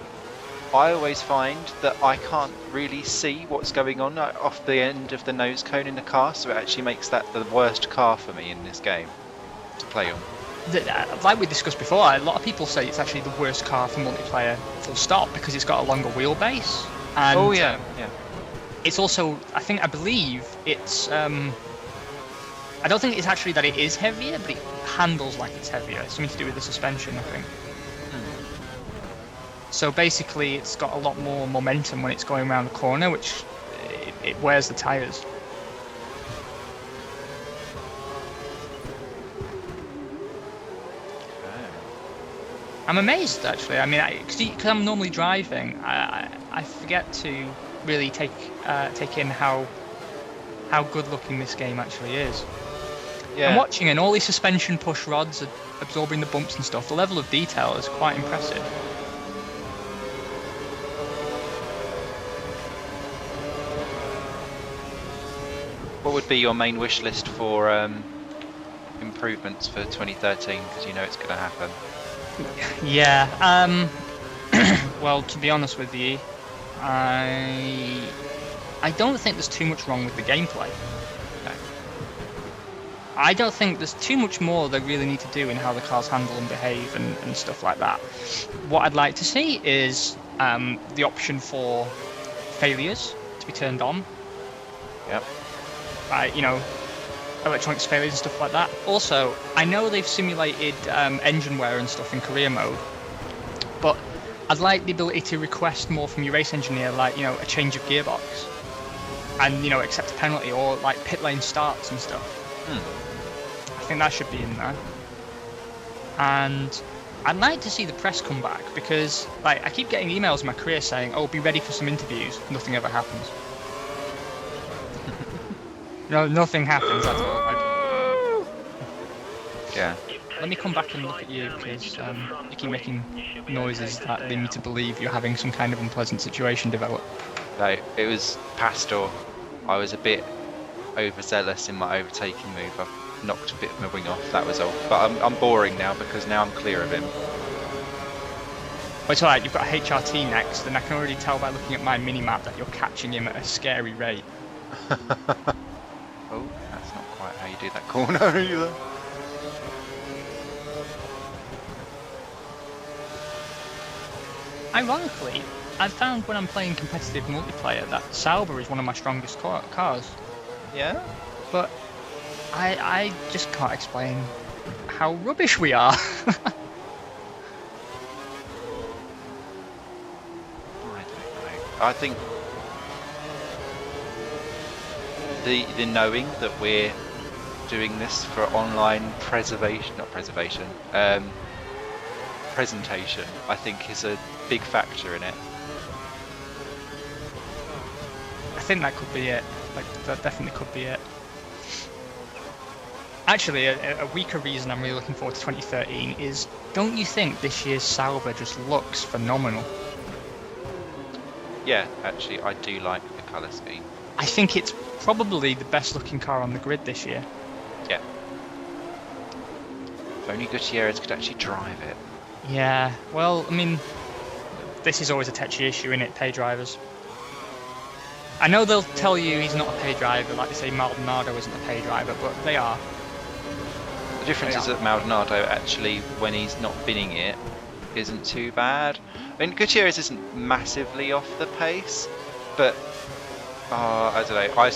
I always find that I can't really see what's going on off the end of the nose cone in the car, so it actually makes that the worst car for me in this game to play on. Like we discussed before, a lot of people say it's actually the worst car for multiplayer, full stop, because it's got a longer wheelbase. And oh yeah, yeah. It's also, I believe it's, I don't think it's actually that it is heavier, but it handles like it's heavier. It's something to do with the suspension, I think. So basically it's got a lot more momentum when it's going around the corner, which it wears the tyres. I'm amazed, actually. I mean, because I'm normally driving, I forget to really take in how good looking this game actually is. Yeah. I'm watching, and all these suspension push rods are absorbing the bumps and stuff. The level of detail is quite impressive. What would be your main wish list for improvements for 2013? Because you know it's going to happen. Yeah. Well, to be honest with you, I don't think there's too much wrong with the gameplay. No. I don't think there's too much more they really need to do in how the cars handle and behave and stuff like that. What I'd like to see is the option for failures to be turned on. Yep. Right, you know, electronics failures and stuff like that. Also, I know they've simulated engine wear and stuff in career mode, but I'd like the ability to request more from your race engineer, like, you know, a change of gearbox, and, you know, accept a penalty, or like pit lane starts and stuff. I think that should be in there. And I'd like to see the press come back, because like I keep getting emails in my career saying, "Oh, be ready for some interviews." Nothing ever happens. No, nothing happens at all. Yeah. Let me come back and look at you, because you keep making noises that lead me to believe you're having some kind of unpleasant situation develop. No, it was Pastor. I was a bit overzealous in my overtaking move. I knocked a bit of my wing off, that was all. But I'm boring now, because now I'm clear of him. But it's alright, you've got a HRT next, and I can already tell by looking at my mini-map that you're catching him at a scary rate. Oh, that's not quite how you do that corner either. Ironically, I've found when I'm playing competitive multiplayer that Sauber is one of my strongest cars. Yeah? But I just can't explain how rubbish we are. I don't know. I think the knowing that we're doing this for online presentation, I think is a big factor in it. I think that could be it. Like, that definitely could be it. Actually, a weaker reason I'm really looking forward to 2013 is, don't you think this year's Sauber just looks phenomenal? Yeah, actually, I do like the colour scheme. I think it's probably the best looking car on the grid this year. Yeah. If only Gutierrez could actually drive it. Yeah, well, I mean, this is always a touchy issue, isn't it, pay drivers? I know they'll tell you he's not a pay driver, like they say Maldonado isn't a pay driver, but they are. The difference is that Maldonado actually, when he's not binning it, isn't too bad. I mean, Gutierrez isn't massively off the pace, but I don't know,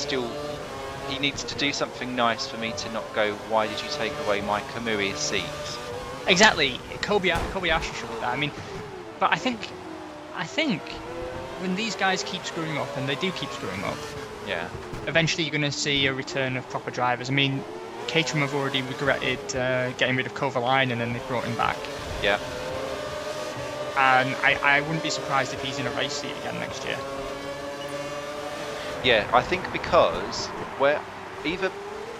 he needs to do something nice for me to not go, why did you take away my Kamui's seat? Exactly, Kobayashi should do that. I mean, but I think when these guys keep screwing up, and they do keep screwing up, yeah, eventually you're going to see a return of proper drivers. I mean, Caterham have already regretted getting rid of Kovalainen, and they've brought him back. Yeah. And I wouldn't be surprised if he's in a race seat again next year. Yeah, I think because where either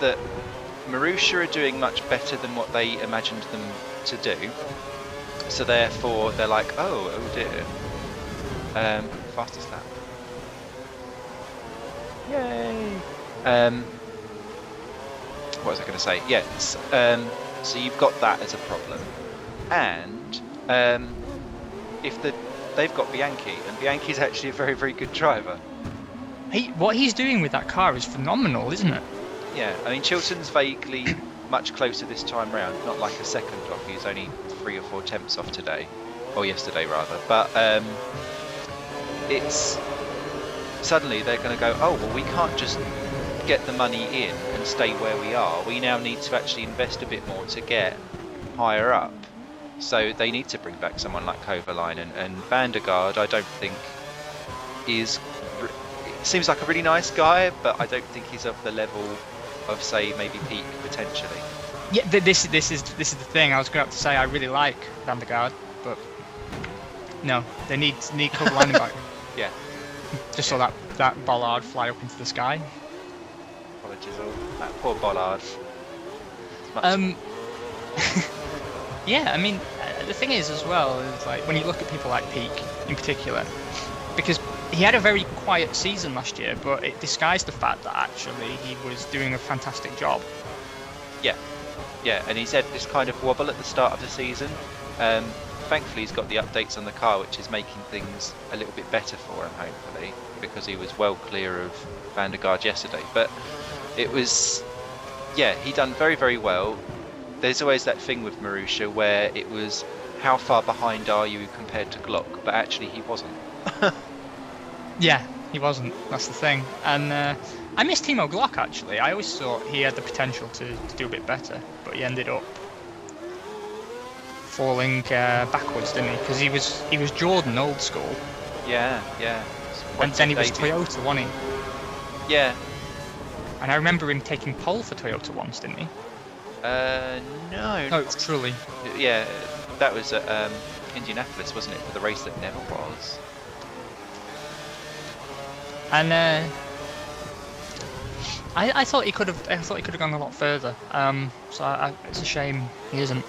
that Marussia are doing much better than what they imagined them to do, so therefore they're like, oh dear. Fastest lap. Yay! What was I going to say? Yes. So you've got that as a problem, and they've got Bianchi, and Bianchi's actually a very, very good driver. What he's doing with that car is phenomenal, isn't it? Yeah, I mean, Chilton's vaguely much closer this time round, not like a second off. He was only 3 or 4 tenths off today, or yesterday rather. But it's suddenly they're going to go, oh well, we can't just get the money in and stay where we are. We now need to actually invest a bit more to get higher up. So they need to bring back someone like Kovalainen, and Vandergaard I don't think is. Seems like a really nice guy, but I don't think he's of the level of, say, maybe Peak potentially. Yeah, this is the thing. I was going to say I really like Vandergaard, but no, they need Kovalainen back. Yeah. Just saw that bollard fly up into the sky. Apologies all. That poor bollard. Yeah, I mean, the thing is as well is like when you look at people like Peak in particular, because he had a very quiet season last year, but it disguised the fact that actually he was doing a fantastic job. Yeah, and he's had this kind of wobble at the start of the season. Thankfully he's got the updates on the car, which is making things a little bit better for him, hopefully, because he was well clear of Vandergaard yesterday. But it was, yeah, he done very, very well. There's always that thing with Marussia where it was, how far behind are you compared to Glock? But actually he wasn't. Yeah, he wasn't. That's the thing. And I miss Timo Glock, actually. I always thought he had the potential to do a bit better, but he ended up falling backwards, didn't he? Because he was Jordan old school. Yeah. And then he was Toyota, wasn't he? Yeah. And I remember him taking pole for Toyota once, didn't he? No. No, it was Trulli. Yeah, that was at Indianapolis, wasn't it? For the race that never was. And I thought he could have. I thought he could have gone a lot further. So it's a shame he isn't.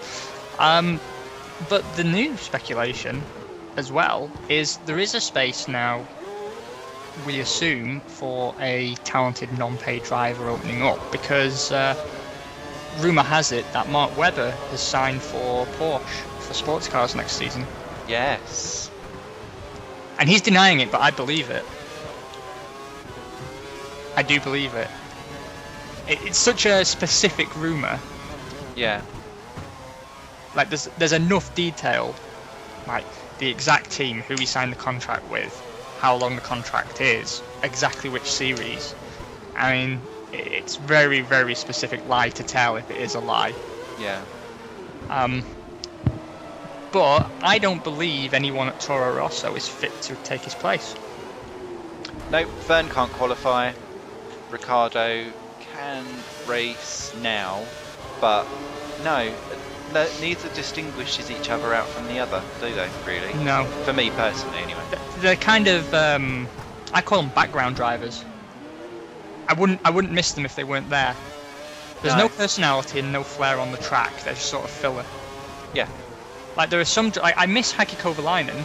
But the new speculation, as well, is there is a space now. We assume for a talented non-paid driver opening up, because rumor has it that Mark Webber has signed for Porsche for sports cars next season. Yes. And he's denying it, but I believe it. I do believe it. It's such a specific rumor. Yeah. Like there's enough detail, like the exact team, who he signed the contract with, how long the contract is, exactly which series. I mean, it's very, very specific lie to tell if it is a lie. Yeah. But I don't believe anyone at Toro Rosso is fit to take his place. No, Vern can't qualify. Ricciardo can race now, but no, neither distinguishes each other out from the other, do they, really? No. For me personally, anyway. They're kind of, I call them background drivers. I wouldn't miss them if they weren't there. There's no personality and no flair on the track. They're just sort of filler. Yeah. Like there are some, I miss Heikki Kovalainen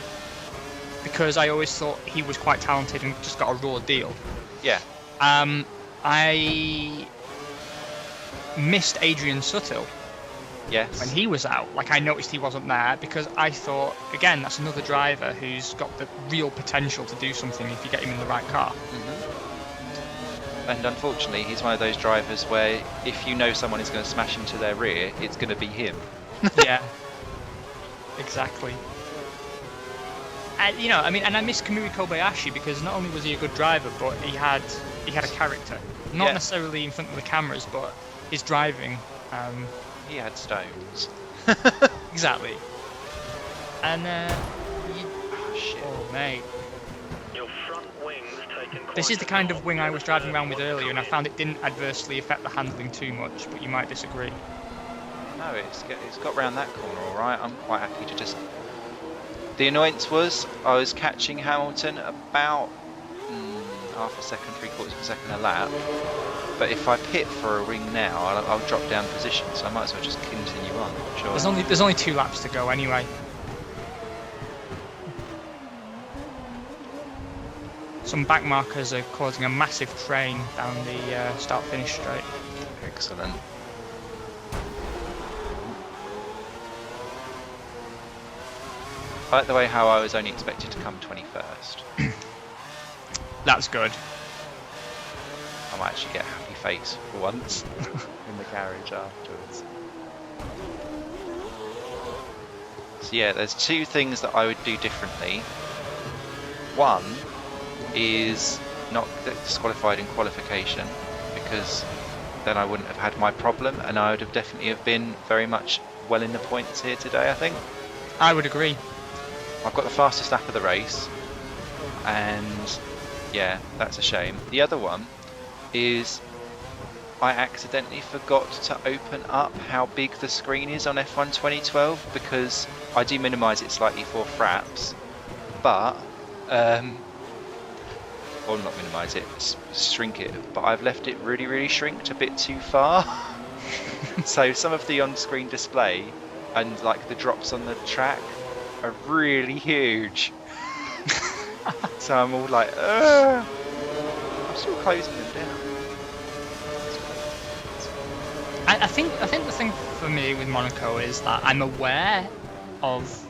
because I always thought he was quite talented and just got a raw deal. Yeah. I missed Adrian Sutil. Yes. When he was out, like I noticed he wasn't there because I thought, again, that's another driver who's got the real potential to do something if you get him in the right car. Mm-hmm. And unfortunately, he's one of those drivers where if you know someone is going to smash into their rear, it's going to be him. Yeah. Exactly. And I miss Kamui Kobayashi because not only was he a good driver, but he had a character. Not necessarily in front of the cameras, but his driving. He had stones. Exactly. And shit. oh mate. Your front wings taken This is the kind of wing I was driving around with earlier, and I found it. it didn't adversely affect the handling too much, but you might disagree. No, it's got round that corner all right. I'm quite happy to just... The annoyance was I was catching Hamilton about half a second, 3/4 of a second a lap. But if I pit for a ring now, I'll drop down position, so I might as well just continue on. Sure. There's only 2 laps to go anyway. Some back markers are causing a massive train down the start-finish straight. Excellent. I like the way how I was only expected to come 21st. That's good. I might actually get a happy face for once in the garage afterwards. So yeah, there's 2 things that I would do differently. One is not get disqualified in qualification, because then I wouldn't have had my problem and I would have definitely have been very much well in the points here today, I think. I would agree. I've got the fastest lap of the race, and yeah, that's a shame. The other one is I accidentally forgot to open up how big the screen is on F1 2012, because I do minimise it slightly for fraps, but or not minimise it, shrink it, but I've left it really, really shrinked a bit too far. So some of the on-screen display and like the drops on the track are really huge. So I'm all like, I'm still closing them down. I think the thing for me with Monaco is that I'm aware of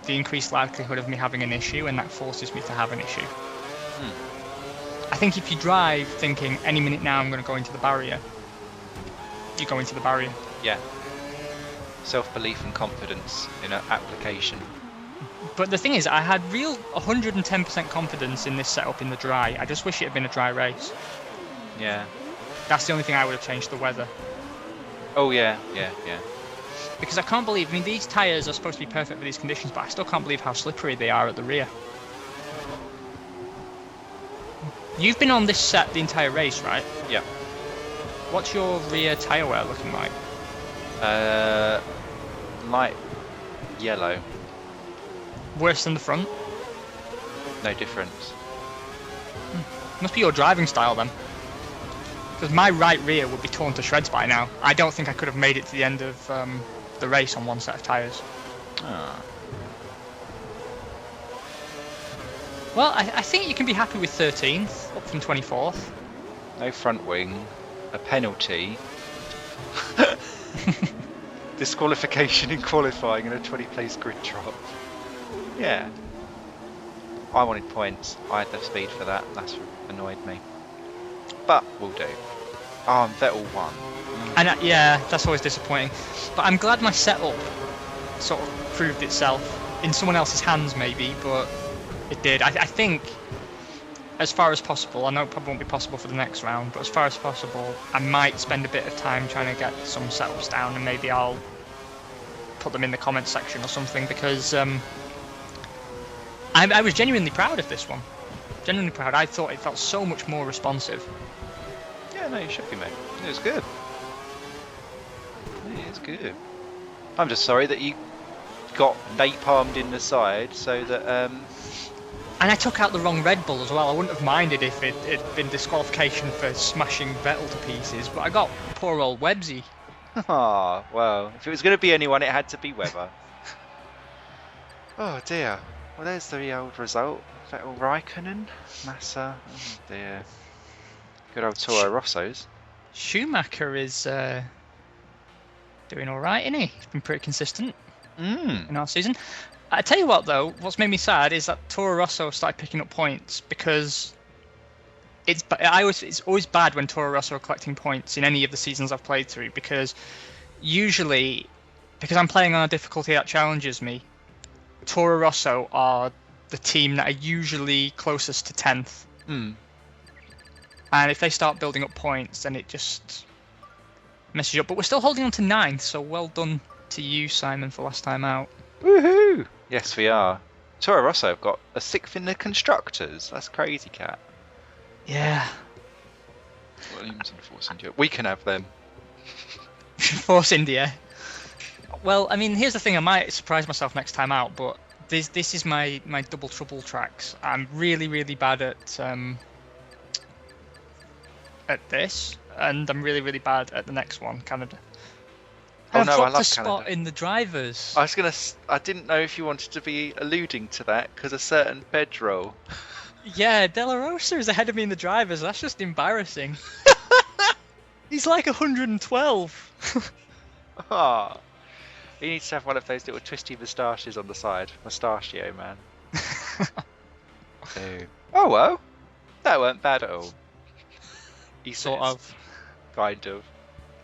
the increased likelihood of me having an issue, and that forces me to have an issue. I think if you drive thinking any minute now I'm going to go into the barrier, you go into the barrier. Yeah. Self-belief and confidence in an application. But the thing is, I had real 110% confidence in this setup in the dry. I just wish it had been a dry race. Yeah. That's the only thing I would have changed, the weather. Oh yeah. Because I can't believe, I mean, these tyres are supposed to be perfect for these conditions, but I still can't believe how slippery they are at the rear. You've been on this set the entire race, right? Yeah. What's your rear tyre wear looking like? Light yellow. Worse than the front? No difference. Must be your driving style then. Because my right rear would be torn to shreds by now. I don't think I could have made it to the end of the race on one set of tyres. Ah. Well, I think you can be happy with 13th, up from 24th. No front wing. A penalty. Disqualification in qualifying and a 20-place grid drop. Yeah. I wanted points. I had the speed for that. That's annoyed me. But we'll do. Oh, and Vettel won. And yeah, that's always disappointing. But I'm glad my setup sort of proved itself in someone else's hands, maybe, but it did. I think, as far as possible, I know it probably won't be possible for the next round, but as far as possible, I might spend a bit of time trying to get some setups down, and maybe I'll put them in the comments section or something, because I was genuinely proud of this one. Genuinely proud. I thought it felt so much more responsive. Yeah, no, you should be, mate. It was good. It is good. I'm just sorry that you got napalmed in the side, so that And I took out the wrong Red Bull as well. I wouldn't have minded if it had been disqualification for smashing Vettel to pieces, but I got poor old Websy. Ah, well, if it was going to be anyone, it had to be Webber. Oh dear. Well, there's the old result. Vettel, Raikkonen, Massa. Oh dear. Good old Toro Rossos. Schumacher is doing all right, isn't he? He's been pretty consistent in our season. I tell you what, though, what's made me sad is that Toro Rosso started picking up points, because it's always bad when Toro Rosso are collecting points in any of the seasons I've played through, because usually, because I'm playing on a difficulty that challenges me, Toro Rosso are the team that are usually closest to 10th. And if they start building up points, then it just messes you up. But we're still holding on to 9th, so well done to you, Simon, for last time out. Woohoo! Yes, we are. Toro Rosso have got a 6th in the constructors. That's crazy, cat. Yeah. Williamson, Force India. We can have them. Force India. Well, I mean, here's the thing. I might surprise myself next time out, but this is my double trouble tracks. I'm really, really bad at this, and I'm really, really bad at the next one, Canada. Oh I've no, I dropped love a spot Canada. in the drivers. I didn't know if you wanted to be alluding to that because a certain bedroll. Yeah, De La Rosa is ahead of me in the drivers. That's just embarrassing. He's like 112. Ah, he needs to have one of those little twisty moustaches on the side. Mustachio, man. Oh well, that weren't bad at all. He Sort says. of. Kind of.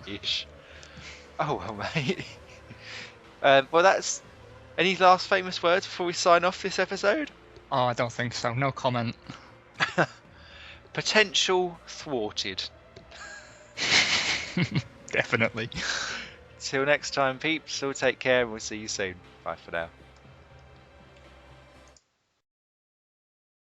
Ish. Oh well, mate. Well, that's... Any last famous words before we sign off this episode? Oh, I don't think so. No comment. Potential thwarted. Definitely. Till next time, peeps. All take care and we'll see you soon. Bye for now.